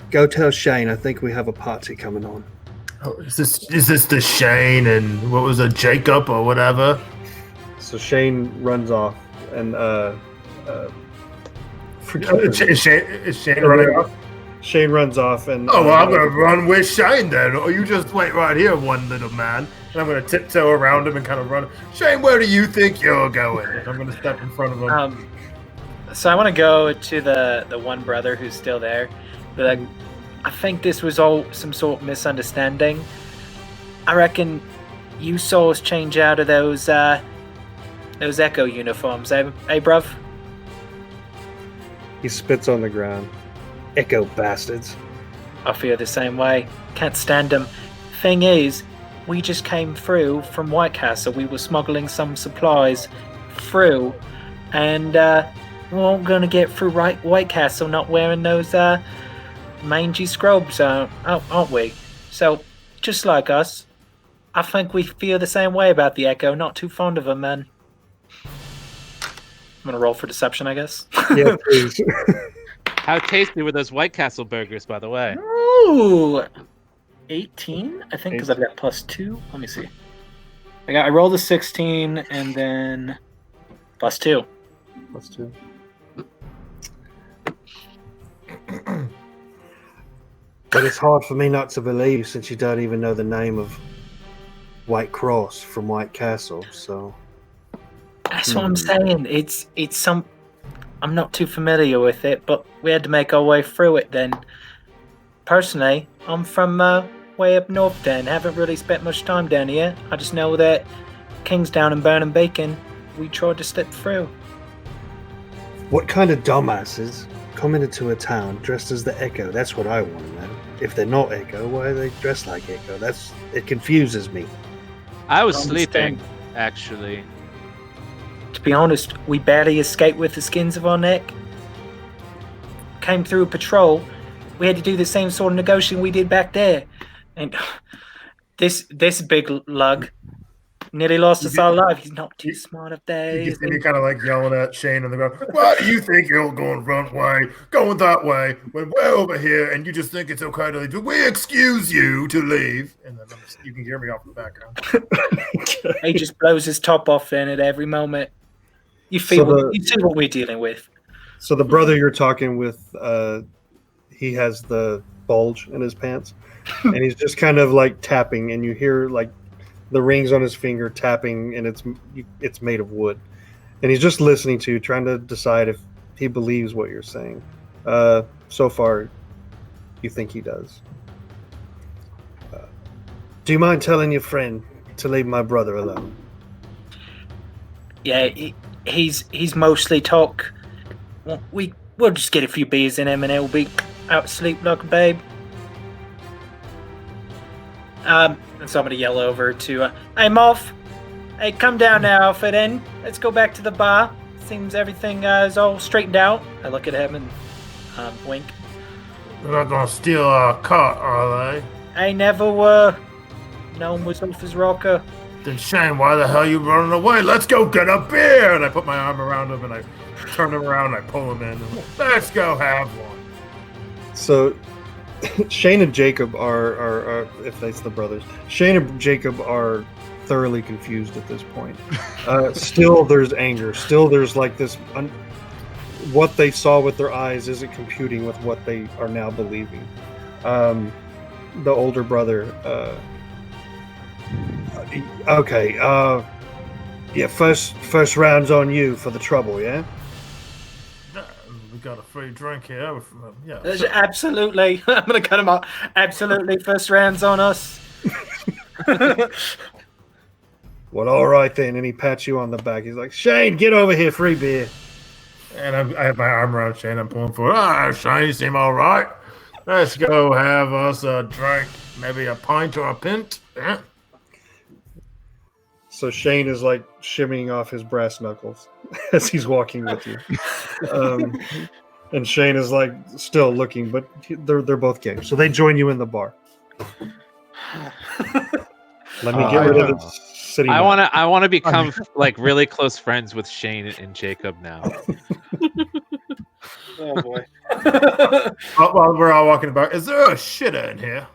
[SPEAKER 4] go tell Shane. I think we have a party coming on.
[SPEAKER 1] Oh, is this the Shane and what was it, Jacob or whatever?
[SPEAKER 4] So Shane runs off and
[SPEAKER 1] Is Shane running off?
[SPEAKER 4] Shane runs off and
[SPEAKER 1] Oh, well, I'm gonna run with Shane then. Or you just wait right here, one little man. And I'm gonna tiptoe around him and kind of run. Shane, where do you think you're going? And I'm gonna step in front of him.
[SPEAKER 3] So I want to go to the one brother who's still there. Be like, I think this was all some sort of misunderstanding. I reckon you saw us change out of those Echo uniforms, eh, bruv?
[SPEAKER 4] He spits on the ground. Echo bastards.
[SPEAKER 3] I feel the same way. Can't stand them. Thing is, we just came through from White Castle. We were smuggling some supplies through, and we weren't going to get through White Castle not wearing those mangy scrubs, aren't we? So, just like us, I think we feel the same way about the Echo. Not too fond of them, man. I'm going to roll for deception, I guess.
[SPEAKER 4] Yeah, please.
[SPEAKER 5] How tasty were those White Castle burgers, by the way?
[SPEAKER 3] Ooh, 18, I think, because I've got +2. Let me see. I rolled a 16 and then +2.
[SPEAKER 4] +2. But it's hard for me not to believe since you don't even know the name of White Cross from White Castle. So
[SPEAKER 3] that's what I'm saying. It's some. I'm not too familiar with it, but we had to make our way through it then. Personally, I'm from way up north then. Haven't really spent much time down here. I just know that Kingstown and Burning Beacon, we tried to slip through.
[SPEAKER 4] what kind of dumbasses coming into a town dressed as the Echo? That's what I want to know. If they're not Echo, why are they dressed like Echo? It confuses me.
[SPEAKER 5] I was
[SPEAKER 3] I
[SPEAKER 5] sleeping,
[SPEAKER 3] understand.
[SPEAKER 5] actually.
[SPEAKER 3] To be honest, we barely escaped with the skins of our neck. Came through a patrol. We had to do the same sort of negotiating we did back there. And this big lug nearly lost us all alive. He's not too smart up there.
[SPEAKER 1] You
[SPEAKER 3] is
[SPEAKER 1] can
[SPEAKER 3] he?
[SPEAKER 1] see me kind of like yelling at Shane on the ground. Why do you think you're going wrong way, going that way, when we're over here and you just think it's okay to leave? We excuse you to leave. And then you can hear me off in the background.
[SPEAKER 3] He just blows his top off then at every moment. You see what we're dealing with.
[SPEAKER 4] So the brother you're talking with, he has the bulge in his pants, and he's just kind of like tapping, and you hear like the rings on his finger tapping, and it's made of wood, and he's just listening to you, trying to decide if he believes what you're saying. So far, you think he does. Do you mind telling your friend to leave my brother alone?
[SPEAKER 3] Yeah, he's mostly talk. We'll just get a few beers in him and he'll be out asleep like a babe. And so I'm gonna yell over to, hey Moth, hey, come down now, Alpha. Then let's go back to the bar. Seems everything is all straightened out. I look at him and wink.
[SPEAKER 1] They're not gonna steal our cart, are they?
[SPEAKER 3] I never were. No one was off his rocker.
[SPEAKER 1] Then Shane, why the hell are you running away? Let's go get a beer! And I put my arm around him and I turn him around and I pull him in. And let's go have one.
[SPEAKER 4] So Shane and Jacob are if that's the brothers, Shane and Jacob are thoroughly confused at this point. Still there's anger. Still there's like this what they saw with their eyes isn't computing with what they are now believing. The older brother, okay, yeah, first round's on you for the trouble, yeah?
[SPEAKER 1] We got a free drink here. Yeah.
[SPEAKER 3] Absolutely. I'm gonna cut him off. Absolutely. First round's on us.
[SPEAKER 4] Well, all right then. And he pats you on the back. He's like, Shane, get over here, free beer.
[SPEAKER 1] And I have my arm around Shane. I'm pulling for it. Shane, you seem all right. Let's go have us a drink. Maybe a pint or a pint. Yeah.
[SPEAKER 4] So Shane is like shimmying off his brass knuckles as he's walking with you. And Shane is like still looking, but they're both game. So they join you in the bar. Let me get rid of this city.
[SPEAKER 5] I want to become like really close friends with Shane and Jacob now.
[SPEAKER 3] Oh boy.
[SPEAKER 1] While we're all walking about, is there a shitter in here?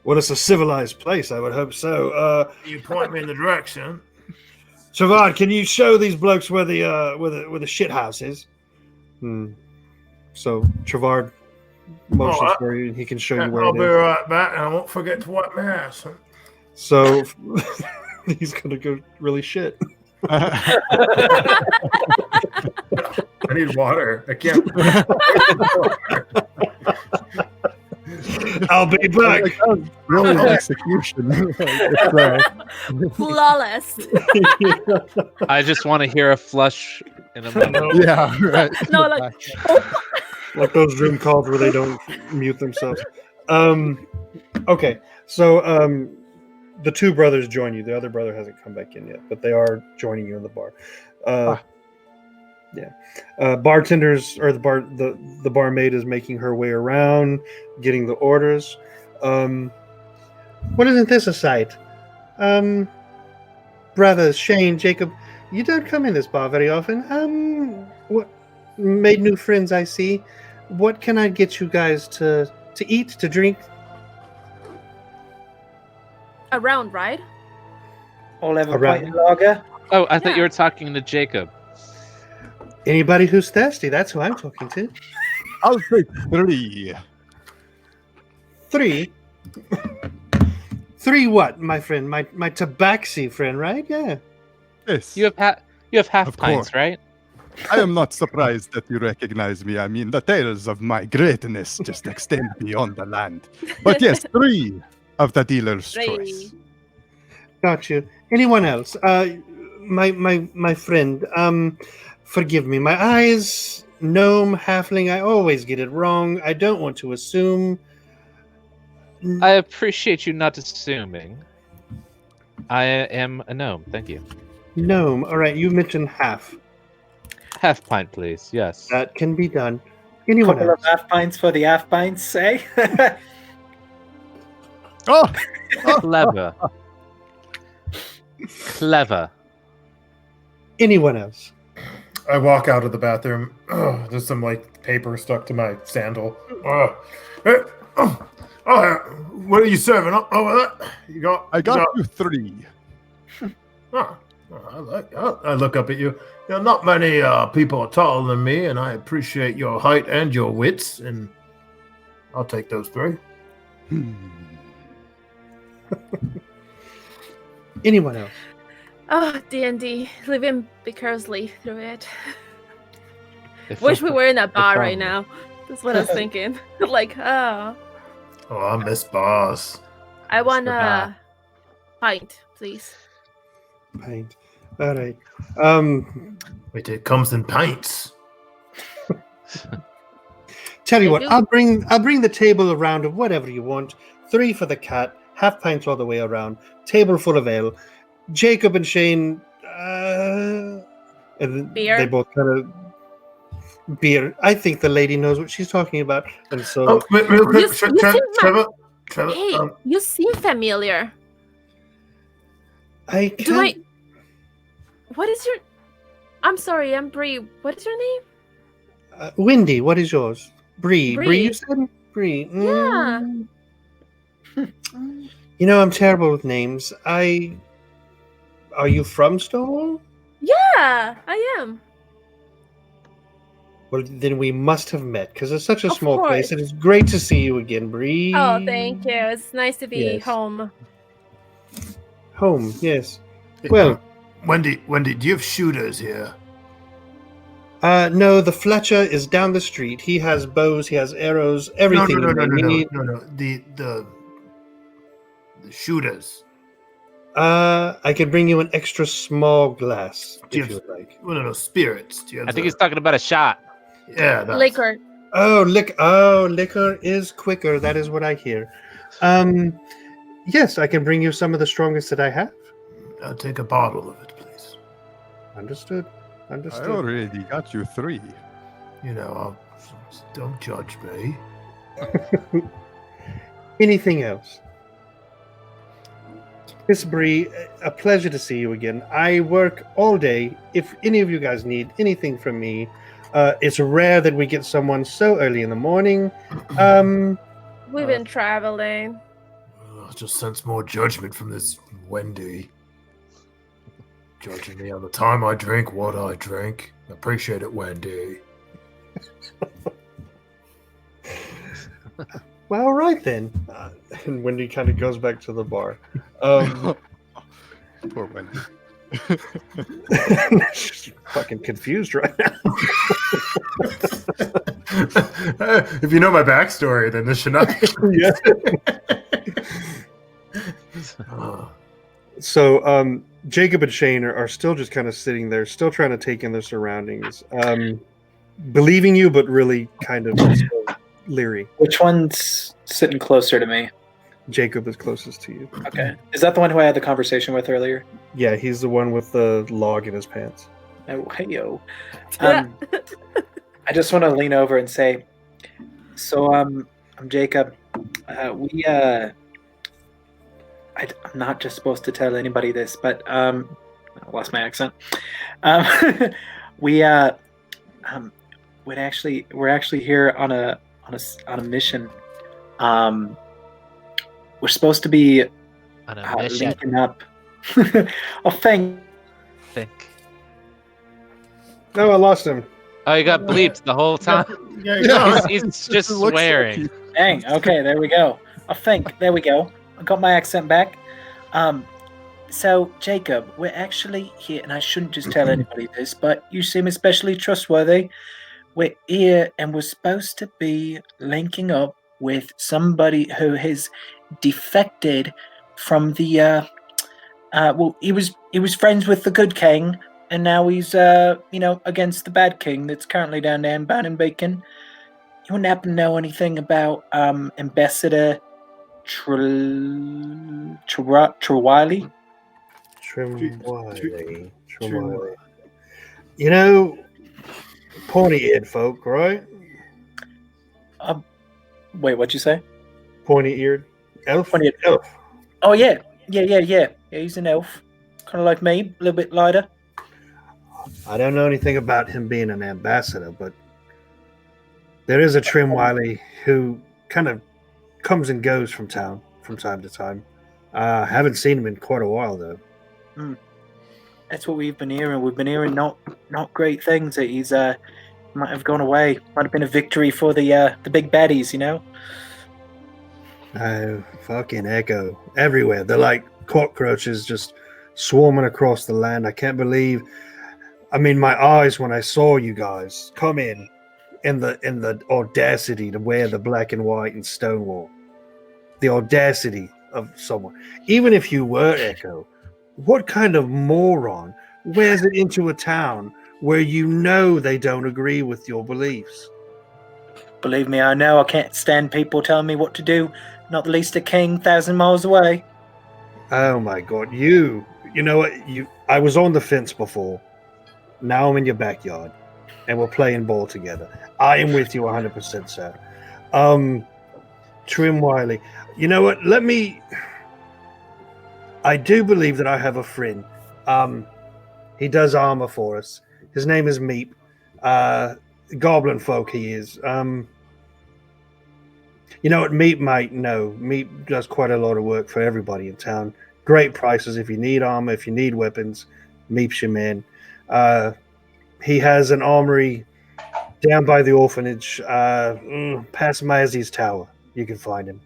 [SPEAKER 4] Well, it's a civilized place. I would hope so.
[SPEAKER 1] You point me in the direction.
[SPEAKER 4] Travad, can you show these blokes where the shit house is? So Travad motions for you, and he can show you where
[SPEAKER 1] I'll
[SPEAKER 4] it
[SPEAKER 1] be
[SPEAKER 4] is.
[SPEAKER 1] right back, and I won't forget to wipe my ass.
[SPEAKER 4] So he's gonna go really shit.
[SPEAKER 1] I need water. I can't.
[SPEAKER 4] I'll be back.
[SPEAKER 2] Like, that was really an execution.
[SPEAKER 6] Flawless.
[SPEAKER 5] I just want to hear a flush in a moment.
[SPEAKER 2] Yeah, right.
[SPEAKER 6] No, like,
[SPEAKER 4] Like those Zoom calls where they don't mute themselves. Okay, so the two brothers join you. The other brother hasn't come back in yet, but they are joining you in the bar. Yeah, bartenders or the barmaid is making her way around, getting the orders. What isn't this a sight? Brothers Shane, Jacob, you don't come in this bar very often. What made new friends? I see. What can I get you guys to eat, to drink?
[SPEAKER 6] around, right?
[SPEAKER 3] All have a
[SPEAKER 4] Around.
[SPEAKER 3] pint of lager.
[SPEAKER 5] Oh, I thought you
[SPEAKER 6] Yeah.
[SPEAKER 5] were talking to Jacob.
[SPEAKER 4] Anybody who's thirsty, that's who I'm talking to.
[SPEAKER 2] I'll take 3.
[SPEAKER 4] 3? 3 what, my friend? My tabaxi friend, right? Yeah.
[SPEAKER 2] Yes.
[SPEAKER 5] You have half
[SPEAKER 2] Of
[SPEAKER 5] pints,
[SPEAKER 2] course.
[SPEAKER 5] right?
[SPEAKER 2] I am not surprised that you recognize me. I mean, the tales of my greatness just extend beyond the land. But yes, 3 of the dealer's choice.
[SPEAKER 4] Got you. Anyone else? My friend. Forgive me. My eyes, gnome, halfling. I always get it wrong. I don't want to assume.
[SPEAKER 5] I appreciate you not assuming. I am a gnome. Thank you.
[SPEAKER 4] Gnome. All right. You mentioned half.
[SPEAKER 5] Half pint, please. Yes.
[SPEAKER 4] That can be done. Anyone
[SPEAKER 3] Couple of
[SPEAKER 4] else?
[SPEAKER 3] half pints for the half pints, eh?
[SPEAKER 2] Oh,
[SPEAKER 5] Clever. Clever.
[SPEAKER 4] Anyone else?
[SPEAKER 1] I walk out of the bathroom. There's some like paper stuck to my sandal. What are you serving? You got?
[SPEAKER 2] I got you 3.
[SPEAKER 1] I look up at you. You know, not many people are taller than me, and I appreciate your height and your wits, and I'll take those 3.
[SPEAKER 4] Anyone else?
[SPEAKER 6] Oh, D&D, living vicariously through it.
[SPEAKER 5] If
[SPEAKER 6] Wish we were in a bar right
[SPEAKER 5] problem.
[SPEAKER 6] now. That's what I was thinking. Like, oh,
[SPEAKER 1] I miss bars.
[SPEAKER 6] I want
[SPEAKER 5] the bar.
[SPEAKER 6] a pint, please.
[SPEAKER 4] Pint. All right.
[SPEAKER 1] Wait, it comes in pints.
[SPEAKER 4] Tell you
[SPEAKER 6] They
[SPEAKER 4] what,
[SPEAKER 6] do.
[SPEAKER 4] I'll bring the table around of whatever you want. 3 for the cat, half pints all the way around. Table full of ale. Jacob and Shane, and
[SPEAKER 6] Beer?
[SPEAKER 4] they both kind of beer. I think the lady knows what she's talking about, and so
[SPEAKER 1] Oh, wait, real quick,
[SPEAKER 6] You seem like-
[SPEAKER 1] Trevor.
[SPEAKER 6] Hey, you seem familiar.
[SPEAKER 4] I
[SPEAKER 6] Do
[SPEAKER 4] can't.
[SPEAKER 6] I? What is your? I'm sorry, I'm Bree. What is your name?
[SPEAKER 4] Wendy, what is yours? Bree. Bree,
[SPEAKER 6] Bree.
[SPEAKER 4] you said Bree.
[SPEAKER 6] Yeah.
[SPEAKER 4] You know, I'm terrible with names. Are you from Stonewall?
[SPEAKER 6] Yeah, I am.
[SPEAKER 4] Well, then we must have met because it's such a
[SPEAKER 6] Of
[SPEAKER 4] small place.
[SPEAKER 6] course.
[SPEAKER 4] It is great to see you again, Bree.
[SPEAKER 6] Oh, thank you. It's nice to be
[SPEAKER 4] Yes.
[SPEAKER 6] home.
[SPEAKER 4] Home, yes. Well,
[SPEAKER 1] Wendy, do you have shooters here?
[SPEAKER 4] no, the Fletcher is down the street. He has bows, he has arrows, everything
[SPEAKER 1] No.
[SPEAKER 4] you may need.
[SPEAKER 1] The shooters.
[SPEAKER 4] I can bring you an extra small glass
[SPEAKER 1] Do you
[SPEAKER 4] if you
[SPEAKER 1] have-
[SPEAKER 4] would like.
[SPEAKER 1] No, spirits. Do you have
[SPEAKER 5] I think he's talking about a shot.
[SPEAKER 1] Yeah, that's...
[SPEAKER 6] Liquor.
[SPEAKER 4] Oh, liquor is quicker. That is what I hear. Yes, I can bring you some of the strongest that I have.
[SPEAKER 1] I'll take a bottle of it, please.
[SPEAKER 4] Understood.
[SPEAKER 2] I
[SPEAKER 4] Understood.
[SPEAKER 2] already got you 3.
[SPEAKER 1] You know, don't judge me.
[SPEAKER 4] Anything else? Miss Bree, a pleasure to see you again. I work all day. If any of you guys need anything from me, it's rare that we get someone so early in the morning.
[SPEAKER 6] We've been traveling.
[SPEAKER 1] I just sense more judgment from this Wendy. Judging me on the time I drink, what I drink. Appreciate it, Wendy.
[SPEAKER 4] Well, all right then. And Wendy kind of goes back to the bar.
[SPEAKER 2] Poor Wendy.
[SPEAKER 4] She's fucking confused right now.
[SPEAKER 1] If you know my backstory, then this should not be.
[SPEAKER 4] Yeah. So Jacob and Shane are still just kind of sitting there, still trying to take in their surroundings, believing you, but really kind of still leery.
[SPEAKER 3] Which one's sitting closer to me?
[SPEAKER 4] Jacob is closest to you.
[SPEAKER 3] Okay. Is that the one who I had the conversation with earlier?
[SPEAKER 4] Yeah, he's the one with the log in his pants.
[SPEAKER 3] Oh, hey, yo. I just want to lean over and say, so I'm Jacob. I'm not just supposed to tell anybody this, but I lost my accent. We're actually here on a mission. We're supposed to be
[SPEAKER 5] On a mission.
[SPEAKER 3] linking up. Oh, think.
[SPEAKER 4] No, I lost him.
[SPEAKER 5] Oh, you got bleeped the whole time.
[SPEAKER 1] Yeah,
[SPEAKER 5] He's just
[SPEAKER 2] It looks like
[SPEAKER 5] swearing.
[SPEAKER 2] you-
[SPEAKER 3] Dang. Okay, there we go. I think. There we go. I got my accent back. So, Jacob, we're actually here, and I shouldn't just tell anybody this, but you seem especially trustworthy. We're here, and we're supposed to be linking up with somebody who has defected from the. Well, he was friends with the good king, and now he's against the bad king that's currently down there in Bannon Beacon. You wouldn't happen to know anything about Ambassador Trewiley?
[SPEAKER 4] Trimwiley. You know, pointy-eared folk, right?
[SPEAKER 3] Wait, what'd you say?
[SPEAKER 4] Pointy-eared elf.
[SPEAKER 3] Pointy-eared
[SPEAKER 4] elf.
[SPEAKER 3] Oh yeah, he's an elf, kind of like me, a little bit lighter.
[SPEAKER 4] I don't know anything about him being an ambassador, but there is a Trimwiley who kind of comes and goes from town from time to time. Haven't seen him in quite a while though.
[SPEAKER 3] That's what we've been hearing. We've been hearing not great things. That he's might have gone away. Might have been a victory for the big baddies, you know.
[SPEAKER 4] Oh, fucking echo everywhere. They're like cockroaches just swarming across the land. I can't believe. I mean, my eyes when I saw you guys come in the audacity to wear the black and white in Stonewall. The audacity of someone. Even if you were Echo, what kind of moron wears it into a town where you know they don't agree with your beliefs?
[SPEAKER 3] Believe me, I know. I can't stand people telling me what to do. Not the least a king 1,000 miles away.
[SPEAKER 4] Oh my god, you know what? I was on the fence before. Now I'm in your backyard and we're playing ball together. I am with you 100%, sir. Trimwiley. You know what? I do believe that I have a friend. He does armor for us. His name is Meep. Goblin folk he is. You know what? Meep might know. Meep does quite a lot of work for everybody in town. Great prices if you need armor, if you need weapons. Meep's your man. He has an armory down by the orphanage, past Mazzy's tower. You can find him.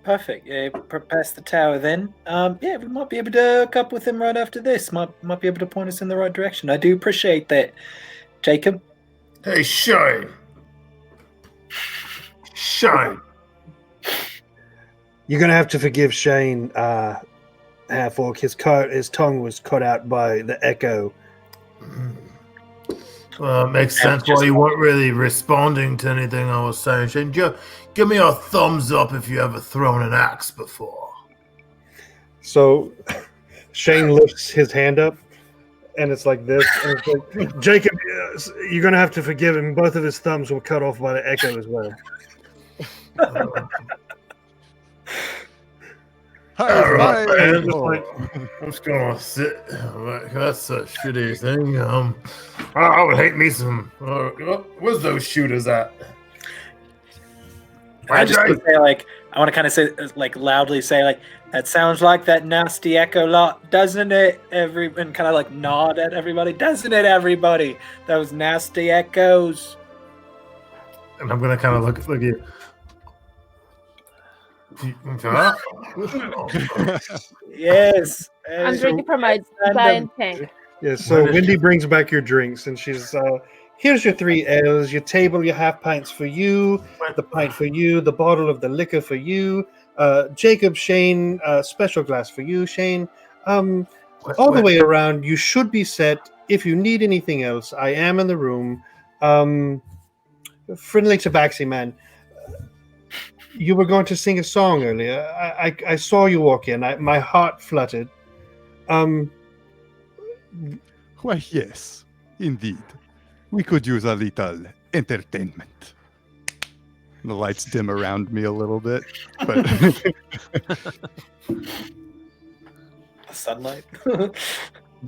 [SPEAKER 3] Perfect. Yeah, past the tower then. Yeah, we might be able to hook up with him right after this. Might be able to point us in the right direction. I do appreciate that, Jacob.
[SPEAKER 1] Hey, Shane. Shane.
[SPEAKER 4] You're gonna have to forgive Shane, Half-Orc. His tongue was cut out by the echo.
[SPEAKER 1] Well, it makes sense why you weren't really responding to anything I was saying. Shane, give me a thumbs up if you ever thrown an axe before.
[SPEAKER 4] So Shane lifts his hand up, and it's like this. And it's like, Jacob, you're gonna have to forgive him. Both of his thumbs were cut off by the echo as well.
[SPEAKER 1] Alright, man,
[SPEAKER 2] Hi.
[SPEAKER 1] just like, I'm just gonna sit. That's a shitty thing. I would hate me some. Where's those shooters at?
[SPEAKER 3] I just want to say, I want to kind of say, loudly say, that sounds like that nasty echo lot, doesn't it? And kind of nod at everybody, doesn't it, everybody? Those nasty echoes.
[SPEAKER 1] And I'm gonna kind of look at you.
[SPEAKER 3] Yes.
[SPEAKER 6] I'm drinking from my giant tank.
[SPEAKER 4] Yeah, so
[SPEAKER 1] When is
[SPEAKER 4] Wendy
[SPEAKER 1] she-
[SPEAKER 4] brings back your drinks, and she's here's your 3 ales, your table, your half pints for you, the pint for you, the bottle of the liquor for you, Jacob, Shane, special glass for you, Shane. All the way around, you should be set. If you need anything else, I am in the room. Friendly Tabaxi Man, you were going to sing a song earlier. I saw you walk in. My heart fluttered.
[SPEAKER 2] Why, yes, indeed. We could use a little entertainment. The lights dim around me a little bit, but
[SPEAKER 3] Sunlight.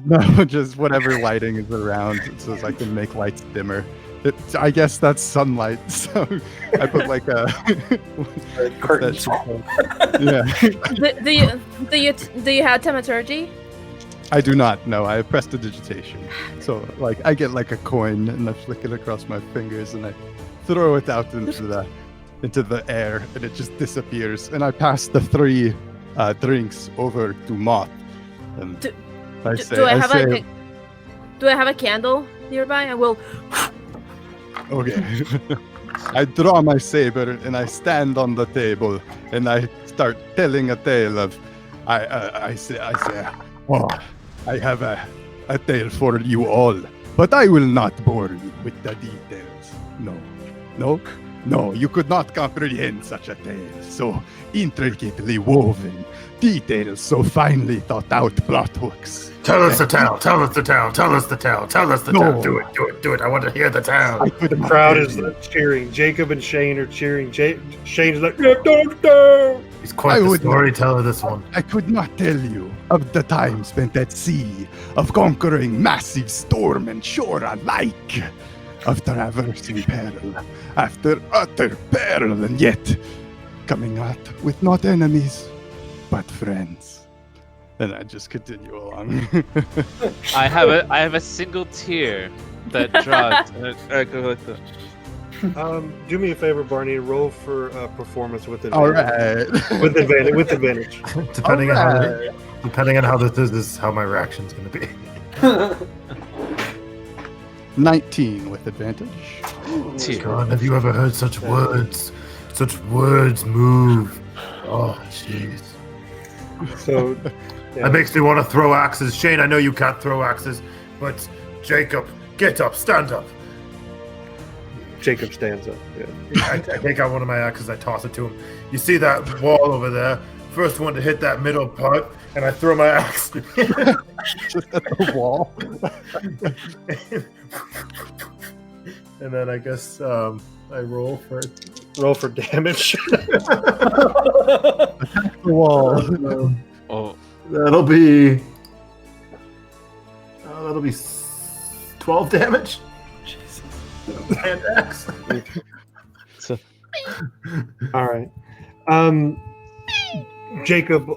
[SPEAKER 2] no, just whatever lighting is around, so as I can make lights dimmer. I guess that's sunlight, so I put like a
[SPEAKER 3] Curtains.
[SPEAKER 2] yeah.
[SPEAKER 6] Do you have thaumaturgy?
[SPEAKER 2] I do not. No, I have prestidigitation. So, like, I get like a coin and I flick it across my fingers and I throw it out into the air and it just disappears. And I pass the 3 drinks over to Moth. And
[SPEAKER 6] Do
[SPEAKER 2] I
[SPEAKER 6] do I have a candle nearby? I will.
[SPEAKER 2] okay. I draw my saber and I stand on the table and I start telling a tale of. I say, oh, I have a tale for you all, but I will not bore you with the details. No, you could not comprehend such a tale, so intricately woven, details so finely thought out plot hooks.
[SPEAKER 1] Tell us the tale. Tell us the tale. Tell us the tale. Tell us the
[SPEAKER 2] No.
[SPEAKER 1] tale. Do it. I want to hear the tale.
[SPEAKER 4] The crowd is cheering. Jacob and Shane are cheering. Shane is like, no.
[SPEAKER 1] He's quite
[SPEAKER 2] I
[SPEAKER 1] the
[SPEAKER 2] would-
[SPEAKER 1] storyteller, this one.
[SPEAKER 2] I could not tell you of the time spent at sea, of conquering massive storm and shore alike, of traversing peril after utter peril, and yet coming out with not enemies, but friends. And I just continue along.
[SPEAKER 5] I have a single tear that drops. I go like this.
[SPEAKER 4] Do me a favor, Barney. Roll for performance with
[SPEAKER 2] All
[SPEAKER 4] advantage.
[SPEAKER 2] right.
[SPEAKER 4] With advantage. With advantage.
[SPEAKER 1] Depending on how this is how my reaction's going to be.
[SPEAKER 2] 19 with advantage.
[SPEAKER 5] Tear.
[SPEAKER 1] God, have you ever heard such words? Such words move. Oh, jeez.
[SPEAKER 4] So
[SPEAKER 1] That makes me want to throw axes. Shane, I know you can't throw axes, but Jacob, get up, stand up.
[SPEAKER 4] Jacob stands up. Yeah.
[SPEAKER 1] I take out one of my axes, I toss it to him. You see that wall over there? First one to hit that middle part, and I throw my axe.
[SPEAKER 2] Just at the wall.
[SPEAKER 1] And then I guess I roll for
[SPEAKER 4] damage.
[SPEAKER 2] The wall.
[SPEAKER 5] Oh,
[SPEAKER 1] that'll be 12 damage.
[SPEAKER 3] Jesus.
[SPEAKER 1] And axe.
[SPEAKER 5] so
[SPEAKER 4] All right. Jacob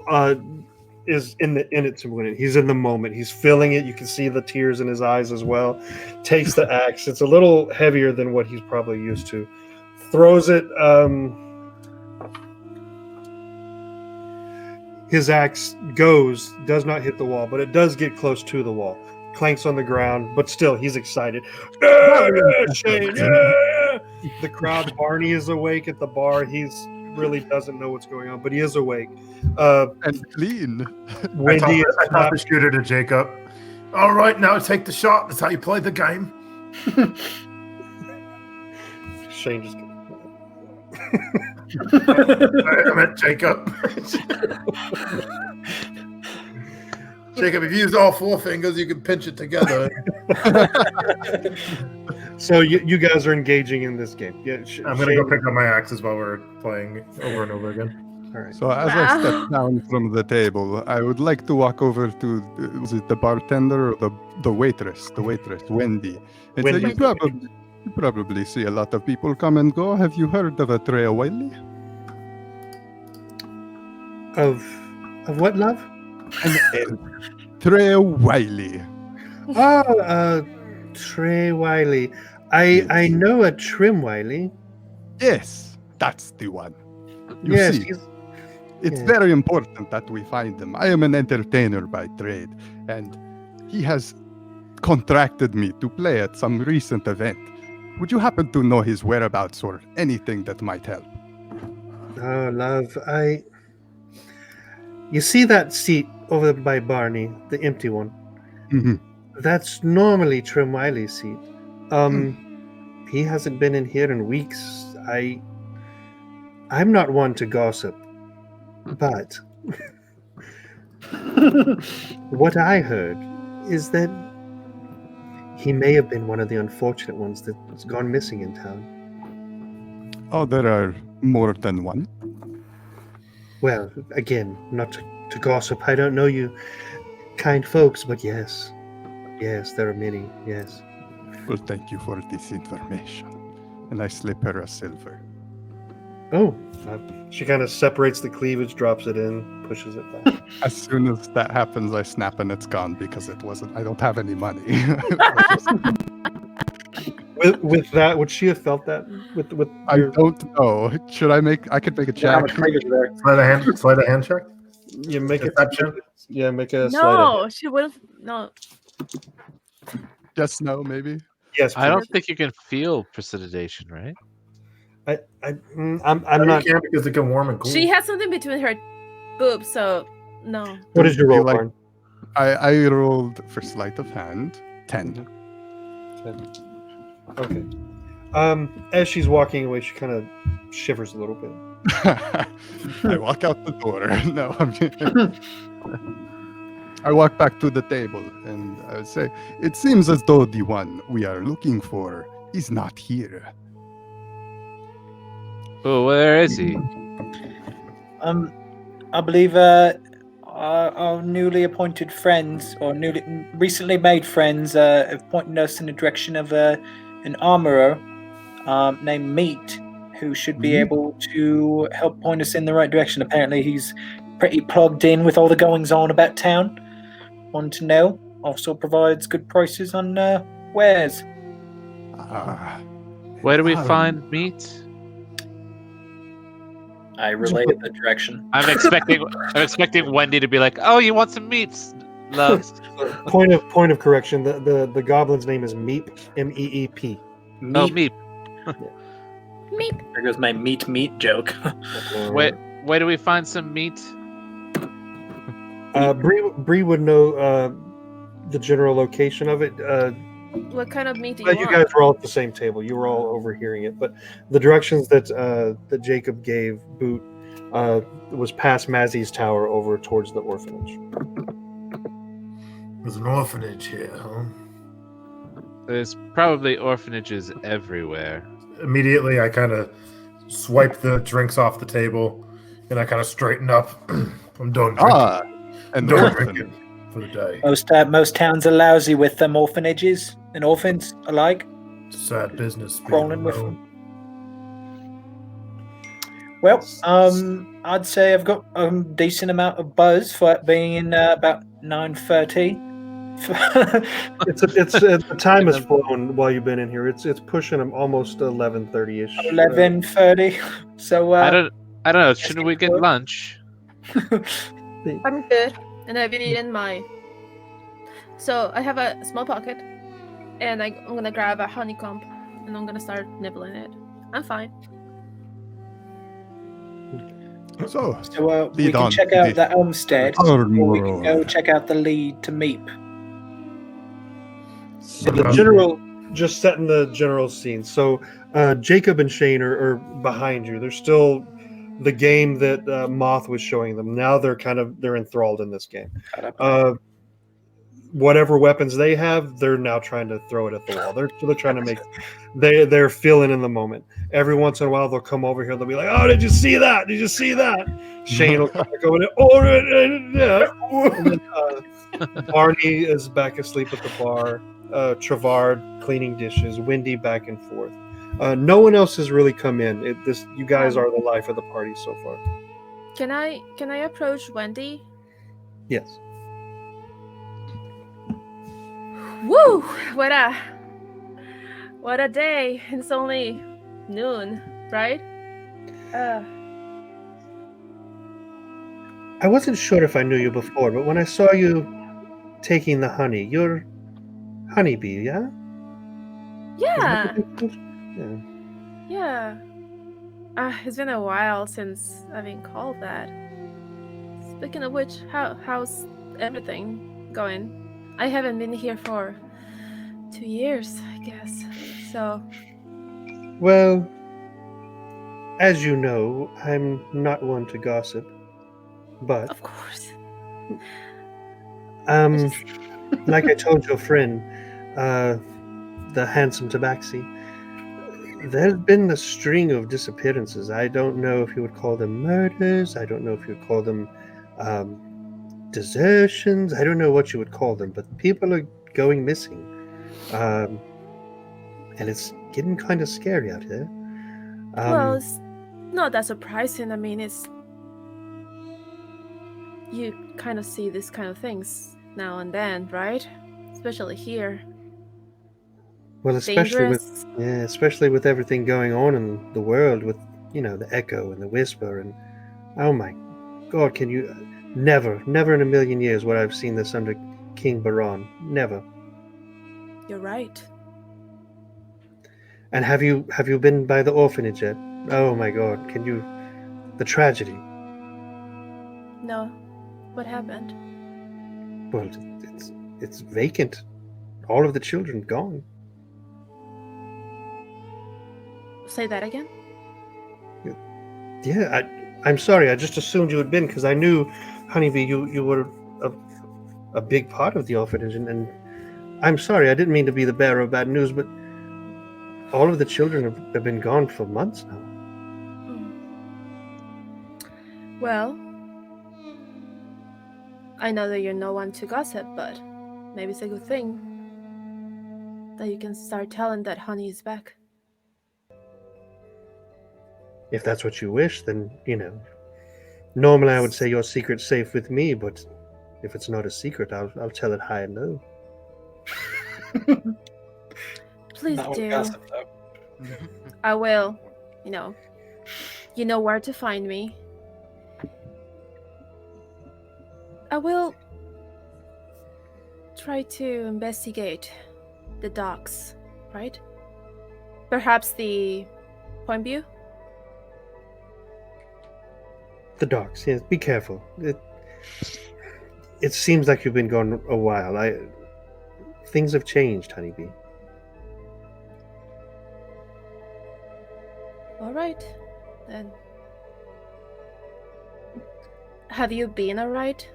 [SPEAKER 4] is in it to win it. He's in the moment. He's feeling it. You can see the tears in his eyes as well. Takes the axe. It's a little heavier than what he's probably used to. Throws it. His axe does not hit the wall, but it does get close to the wall. Clanks on the ground, but still, he's excited. Shane, yeah! The crowd, Barney is awake at the bar. He's really doesn't know what's going on, but he is awake.
[SPEAKER 2] And clean.
[SPEAKER 4] Wendy
[SPEAKER 1] I toss the shooter to Jacob. All right, now take the shot. That's how you play the game.
[SPEAKER 4] Shane just
[SPEAKER 1] I meant Jacob. Jacob, if you use all 4 fingers, you can pinch it together.
[SPEAKER 4] So you guys are engaging in this game. Yeah,
[SPEAKER 1] I'm going to go pick up my axes while we're playing over and over again.
[SPEAKER 4] All right.
[SPEAKER 2] So as I step down from the table, I would like to walk over to was it the bartender or the waitress, Wendy. And
[SPEAKER 4] Wendy.
[SPEAKER 2] say, you probably see a lot of people come and go. Have you heard of a Trey Wiley?
[SPEAKER 4] Of what, love?
[SPEAKER 2] An elf. Trey Wiley.
[SPEAKER 4] Oh, Trey Wiley. I know a Trim Wiley.
[SPEAKER 2] Yes, that's the one. You
[SPEAKER 4] Yes,
[SPEAKER 2] see. It's
[SPEAKER 4] Yeah.
[SPEAKER 2] very important that we find him. I am an entertainer by trade, and he has contracted me to play at some recent event. Would you happen to know his whereabouts or anything that might help?
[SPEAKER 4] Oh, love, you see that seat over by Barney, the empty one?
[SPEAKER 2] Mhm.
[SPEAKER 4] That's normally Trim Wiley's seat. He hasn't been in here in weeks. I'm not one to gossip, but what I heard is that he may have been one of the unfortunate ones that's gone missing in town.
[SPEAKER 2] Oh, there are more than one.
[SPEAKER 4] Well, again, not to gossip. I don't know you kind folks, but yes. Yes, there are many, yes.
[SPEAKER 2] Well, thank you for this information. And I slip her a silver.
[SPEAKER 4] Oh, she kind of separates the cleavage, drops it in, pushes it back.
[SPEAKER 2] As soon as that happens, I snap and it's gone because it wasn't. I don't have any money.
[SPEAKER 4] with that, would she have felt that? With
[SPEAKER 2] I
[SPEAKER 4] your,
[SPEAKER 2] don't know. Should I make? I could make a
[SPEAKER 3] How
[SPEAKER 2] check.
[SPEAKER 3] much cleavage is there?
[SPEAKER 1] Slide a hand check.
[SPEAKER 4] you make it.
[SPEAKER 1] Deception?
[SPEAKER 4] Yeah, make a sleight
[SPEAKER 6] No,
[SPEAKER 4] of
[SPEAKER 6] she would have. No.
[SPEAKER 2] Just no, maybe.
[SPEAKER 4] Yes,
[SPEAKER 5] I don't
[SPEAKER 4] please.
[SPEAKER 5] think you can feel precipitation, right?
[SPEAKER 4] I'm
[SPEAKER 1] No,
[SPEAKER 4] not.
[SPEAKER 1] you can't because it can warm and cool.
[SPEAKER 6] She has something between her boobs, so no.
[SPEAKER 4] What did you
[SPEAKER 2] Be
[SPEAKER 4] roll,
[SPEAKER 2] like-
[SPEAKER 4] Barn?
[SPEAKER 2] I rolled for sleight of hand 10.
[SPEAKER 4] Okay. As she's walking away, she kind of shivers a little bit.
[SPEAKER 2] I walk out the door. No, I walk back to the table and I would say, it seems as though the one we are looking for is not here.
[SPEAKER 5] Oh, where is he?
[SPEAKER 3] I believe our newly appointed friends, or recently made friends, have pointed us in the direction of an armorer named Meat, who should be able to help point us in the right direction. Apparently, he's pretty plugged in with all the goings on about town. Want to know? Also provides good prices on wares.
[SPEAKER 5] Where do we find meat?
[SPEAKER 3] I relayed the direction.
[SPEAKER 5] I'm expecting Wendy to be like, "Oh, you want some meats, loves?"
[SPEAKER 4] Point of correction. The goblin's name is Meep. Meep.
[SPEAKER 5] Oh, meat.
[SPEAKER 6] Meep.
[SPEAKER 3] There goes my meat joke.
[SPEAKER 5] Where do we find some meat?
[SPEAKER 4] Bree would know the general location of it.
[SPEAKER 6] What kind of meat do you
[SPEAKER 4] You
[SPEAKER 6] want?
[SPEAKER 4] guys were all at the same table. You were all overhearing it. But the directions that Jacob gave Boot was past Mazzy's tower over towards the orphanage.
[SPEAKER 1] There's an orphanage here, huh?
[SPEAKER 5] There's probably orphanages everywhere.
[SPEAKER 1] Immediately, I kind of swipe the drinks off the table, and I kind of straighten up. I'm done drinking.
[SPEAKER 2] And
[SPEAKER 1] Done
[SPEAKER 2] orphan.
[SPEAKER 1] drinking for the day.
[SPEAKER 3] Most towns are lousy with them orphanages and orphans alike.
[SPEAKER 1] Sad business. being
[SPEAKER 3] Crawling with
[SPEAKER 1] alone.
[SPEAKER 3] Well, I'd say I've got a decent amount of buzz for it being in about 9:30.
[SPEAKER 4] It's the time has flown while you've been in here. It's pushing them almost 11:30ish.
[SPEAKER 3] 11:30. So
[SPEAKER 5] I don't know. Shouldn't we get lunch?
[SPEAKER 6] I'm good, and I've been eating my. So I have a small pocket, and I'm gonna grab a honeycomb, and I'm gonna start nibbling it. I'm fine.
[SPEAKER 2] So,
[SPEAKER 3] we
[SPEAKER 2] lead
[SPEAKER 3] can
[SPEAKER 2] on
[SPEAKER 3] check
[SPEAKER 2] to
[SPEAKER 3] out
[SPEAKER 2] the
[SPEAKER 3] the homestead, or we can go
[SPEAKER 2] armorer.
[SPEAKER 3] check out the lead to Meep.
[SPEAKER 4] So the general, just setting the general scene. So Jacob and Shane are behind you. They're still the game that Moth was showing them. Now they're enthralled in this game. Whatever weapons they have, they're now trying to throw it at the wall. They're trying to make. They're feeling in the moment. Every once in a while, they'll come over here. They'll be like, "Oh, did you see that? Did you see that?" Shane will come back over there. Oh, yeah. And then, Barney is back asleep at the bar. Travart cleaning dishes. Wendy back and forth. No one else has really come in. You guys are the life of the party so far.
[SPEAKER 6] Can I approach Wendy?
[SPEAKER 4] Yes.
[SPEAKER 6] Woo! What a day! It's only noon, right?
[SPEAKER 4] I wasn't sure if I knew you before, but when I saw you taking the honey, you're honeybee, yeah? Is that
[SPEAKER 6] Yeah,
[SPEAKER 4] what they called you? Yeah.
[SPEAKER 6] yeah. It's been a while since I've been called that. Speaking of which, how's everything going? I haven't been here for 2 years, I guess. So,
[SPEAKER 4] Well, as you know, I'm not one to gossip, but
[SPEAKER 6] of course.
[SPEAKER 4] um,
[SPEAKER 6] just-
[SPEAKER 4] like I told your friend, the handsome Tabaxi, there's been a string of disappearances. I don't know if you would call them murders. I don't know if you would call them desertions. I don't know what you would call them, but people are going missing. And it's getting kind of scary out here.
[SPEAKER 6] Well, it's not that surprising. I mean, you kind of see these kind of things now and then, right? Especially here.
[SPEAKER 4] well,
[SPEAKER 6] Dangerous.
[SPEAKER 4] especially with everything going on in the world, with the echo and the whisper, and oh my God, can you? Never in a million years would I've seen this under King Baron. Never.
[SPEAKER 6] You're right.
[SPEAKER 4] And have you been by the orphanage yet? Oh my God, can you? The tragedy.
[SPEAKER 6] No. What happened?
[SPEAKER 4] Well, it's vacant. All of the children gone.
[SPEAKER 6] Say that again?
[SPEAKER 4] Yeah, I'm sorry. I just assumed you had been because I knew, Honeybee, you were a big part of the orphanage, and I'm sorry. I didn't mean to be the bearer of bad news, but all of the children have been gone for months now.
[SPEAKER 6] Well, I know that you're no one to gossip, but maybe it's a good thing that you can start telling that Honey is back.
[SPEAKER 4] If that's what you wish, then normally I would say your secret's safe with me, but if it's not a secret, I'll tell it high and low.
[SPEAKER 6] Please
[SPEAKER 3] Not with
[SPEAKER 6] do.
[SPEAKER 3] gossip, though.
[SPEAKER 6] I will. You know where to find me. I will try to investigate the docks, right? Perhaps the Point View?
[SPEAKER 4] The dogs, yes. Be careful. It seems like you've been gone a while. Things have changed, Honeybee.
[SPEAKER 6] All right, then. Have you been alright?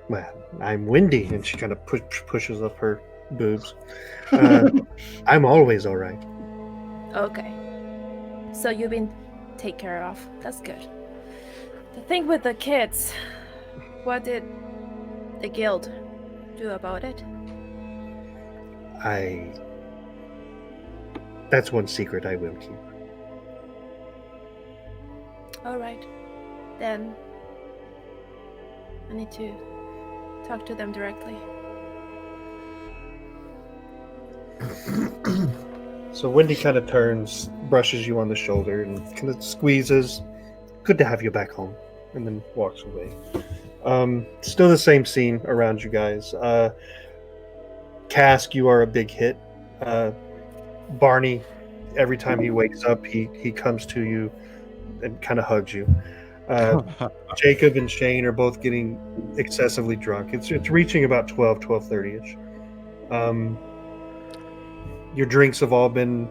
[SPEAKER 4] Well, I'm windy, and she kind of pushes up her boobs. I'm always all right.
[SPEAKER 6] Okay. So you've been taken care of. That's good. The thing with the kids, what did the guild do about it?
[SPEAKER 4] That's one secret I will keep.
[SPEAKER 6] All right. Then I need to talk to them directly.
[SPEAKER 4] So Wendy kind of turns, brushes you on the shoulder, and kind of squeezes. Good to have you back home, and then walks away. Still the same scene around you guys. Cask, you are a big hit. Barney, every time he wakes up, he comes to you and kind of hugs you. Jacob and Shane are both getting excessively drunk. It's reaching about 12:30ish. Your drinks have all been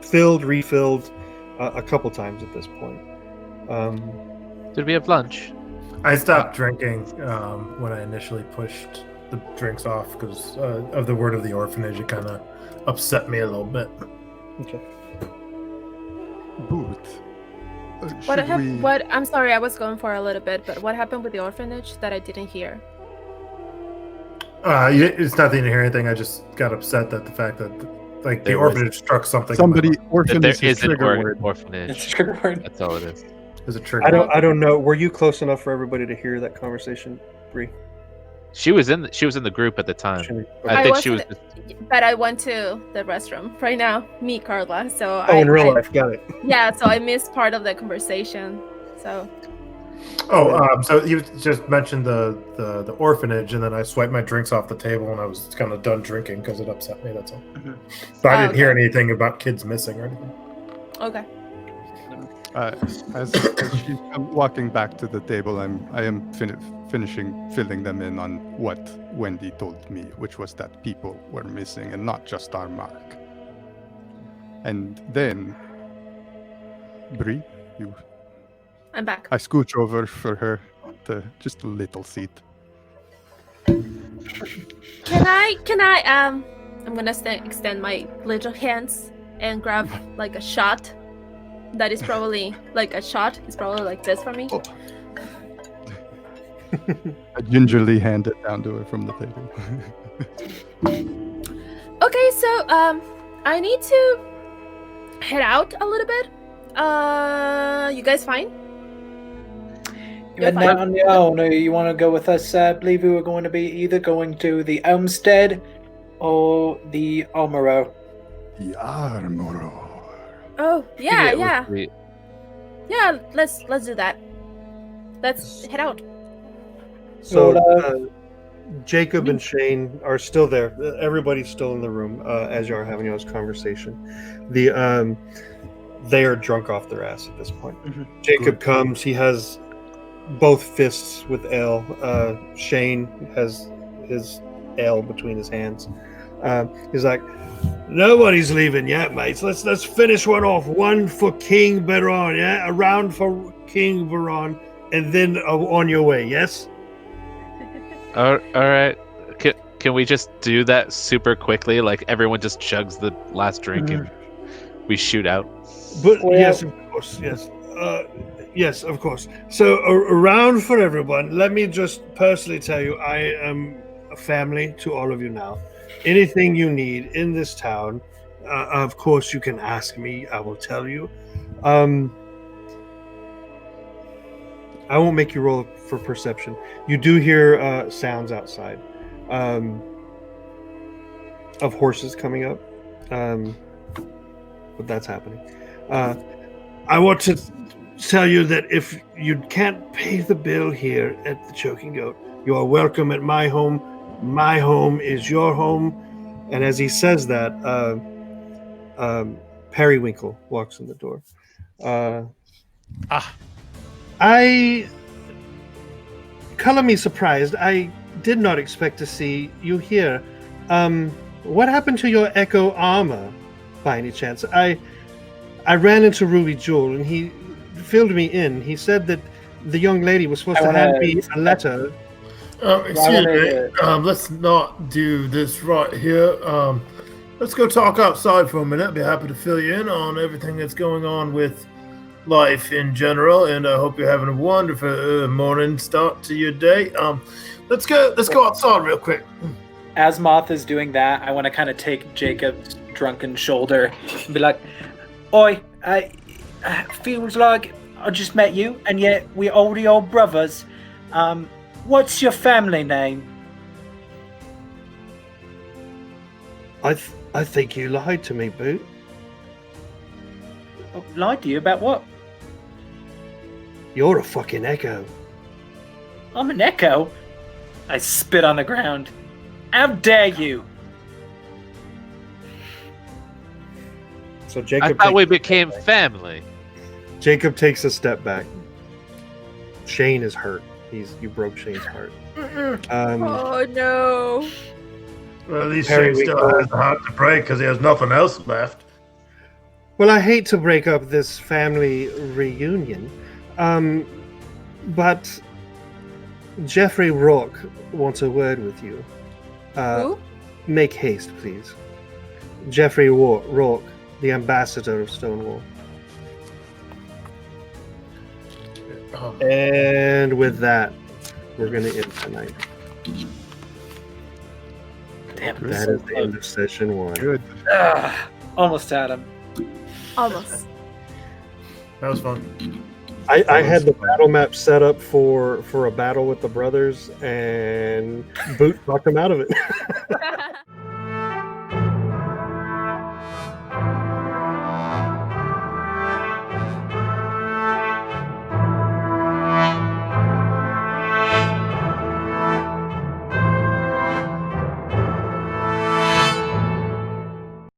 [SPEAKER 4] filled, refilled a couple times at this point.
[SPEAKER 5] Did we have lunch?
[SPEAKER 1] I stopped drinking when I initially pushed the drinks off because of the word of the orphanage. It kind of upset me a little bit.
[SPEAKER 4] Okay.
[SPEAKER 2] Booth.
[SPEAKER 6] What I'm sorry, I was going for a little bit, but what happened with the orphanage that I didn't hear?
[SPEAKER 1] It's not that you didn't hear anything. I just got upset that the fact that the
[SPEAKER 5] There was-
[SPEAKER 1] orphanage struck something.
[SPEAKER 2] Somebody
[SPEAKER 5] That
[SPEAKER 2] orphan
[SPEAKER 5] there
[SPEAKER 2] is his
[SPEAKER 5] is an
[SPEAKER 2] trigger word.
[SPEAKER 3] It's
[SPEAKER 5] orphanage.
[SPEAKER 3] a trigger word.
[SPEAKER 5] That's all it is.
[SPEAKER 1] Is a trigger.
[SPEAKER 4] I don't know. Were you close enough for everybody to hear that conversation, Bree?
[SPEAKER 5] She was in the group at the time. I
[SPEAKER 6] I
[SPEAKER 5] think she was.
[SPEAKER 6] wasn't- But I went to the restroom right now. Me, Carla. So
[SPEAKER 4] Oh, in real life, got it.
[SPEAKER 6] Yeah, so I missed part of the conversation. So
[SPEAKER 1] So you just mentioned the orphanage, and then I swiped my drinks off the table, and I was kind of done drinking because it upset me. That's all. But I didn't hear anything about kids missing or anything.
[SPEAKER 6] Okay.
[SPEAKER 2] As she's walking back to the table, I am finishing filling them in on what Wendy told me, which was that people were missing and not just our mark. And then, Bree,
[SPEAKER 6] I'm back.
[SPEAKER 2] I scooch over for her to just a little seat.
[SPEAKER 6] Can I I'm gonna extend my little hands and grab like a shot. That is probably like a shot. It's probably like this for me.
[SPEAKER 2] Oh. I gingerly hand it down to her from the table.
[SPEAKER 6] Okay, so I need to head out a little bit. You guys fine?
[SPEAKER 3] You're not on your own, or you want to go with us? I believe we were going to be either going to the Olmsted or the Almero.
[SPEAKER 2] The Armoro.
[SPEAKER 6] Oh, yeah.
[SPEAKER 5] We-
[SPEAKER 6] Yeah, let's do that. Let's head out.
[SPEAKER 4] So Jacob and Shane are still there. Everybody's still in the room as you are having this conversation. They are drunk off their ass at this point.
[SPEAKER 3] Mm-hmm.
[SPEAKER 4] Jacob comes. He has both fists with ale. Shane has his ale between his hands. He's like, "Nobody's leaving yet, mates. Let's finish one off. One for King Baron, yeah? A round for King Baron, and then on your way, yes?"
[SPEAKER 5] All right. Can we just do that super quickly? Like everyone just chugs the last drink and we shoot out.
[SPEAKER 4] But yes, of course, yes. Yes, of course. So a round for everyone. Let me just personally tell you, I am a family to all of you now. Anything you need in this town, of course you can ask me. I will tell you. I won't make you roll for perception. You do hear sounds outside of horses coming up, but that's happening. I want to tell you that if you can't pay the bill here at the Choking Goat, you are welcome at my home. My home is your home. And as he says that, Periwinkle walks in the door. Color me surprised. I did not expect to see you here. What happened to your Echo armor, by any chance? I ran into Ruby Jewel, and he filled me in. He said that the young lady was supposed to hand me a letter.
[SPEAKER 1] Excuse me. Let's not do this right here. Let's go talk outside for a minute. I'd be happy to fill you in on everything that's going on with life in general, and I hope you're having a wonderful morning start to your day. Let's go outside real quick.
[SPEAKER 3] As Moth is doing that, I want to kind of take Jacob's drunken shoulder and be like, "Oi, I feels like I just met you, and yet we're already old brothers. What's your family name?"
[SPEAKER 4] I think you lied to me, Boot.
[SPEAKER 3] Oh, lied to you about what?
[SPEAKER 4] You're a fucking Echo.
[SPEAKER 3] I'm an Echo. I spit on the ground. How dare you?
[SPEAKER 4] So
[SPEAKER 5] I
[SPEAKER 4] Jacob.
[SPEAKER 5] thought we became family.
[SPEAKER 4] Jacob takes a step back. Shane is hurt. You broke Shane's heart.
[SPEAKER 6] Oh no.
[SPEAKER 1] Well, at least Shane still has the heart to break because he has nothing else left.
[SPEAKER 4] Well, I hate to break up this family reunion, but Jeffrey Rourke wants a word with you.
[SPEAKER 6] Who?
[SPEAKER 4] Make haste, please. Jeffrey Rourke, the ambassador of Stonewall. And with that, we're going to end tonight.
[SPEAKER 3] Damn,
[SPEAKER 4] That is the end of session 1.
[SPEAKER 2] Good.
[SPEAKER 3] Almost had him.
[SPEAKER 6] Almost.
[SPEAKER 1] That was fun.
[SPEAKER 4] I had the battle map set up for a battle with the brothers, and Boot knocked him out of it.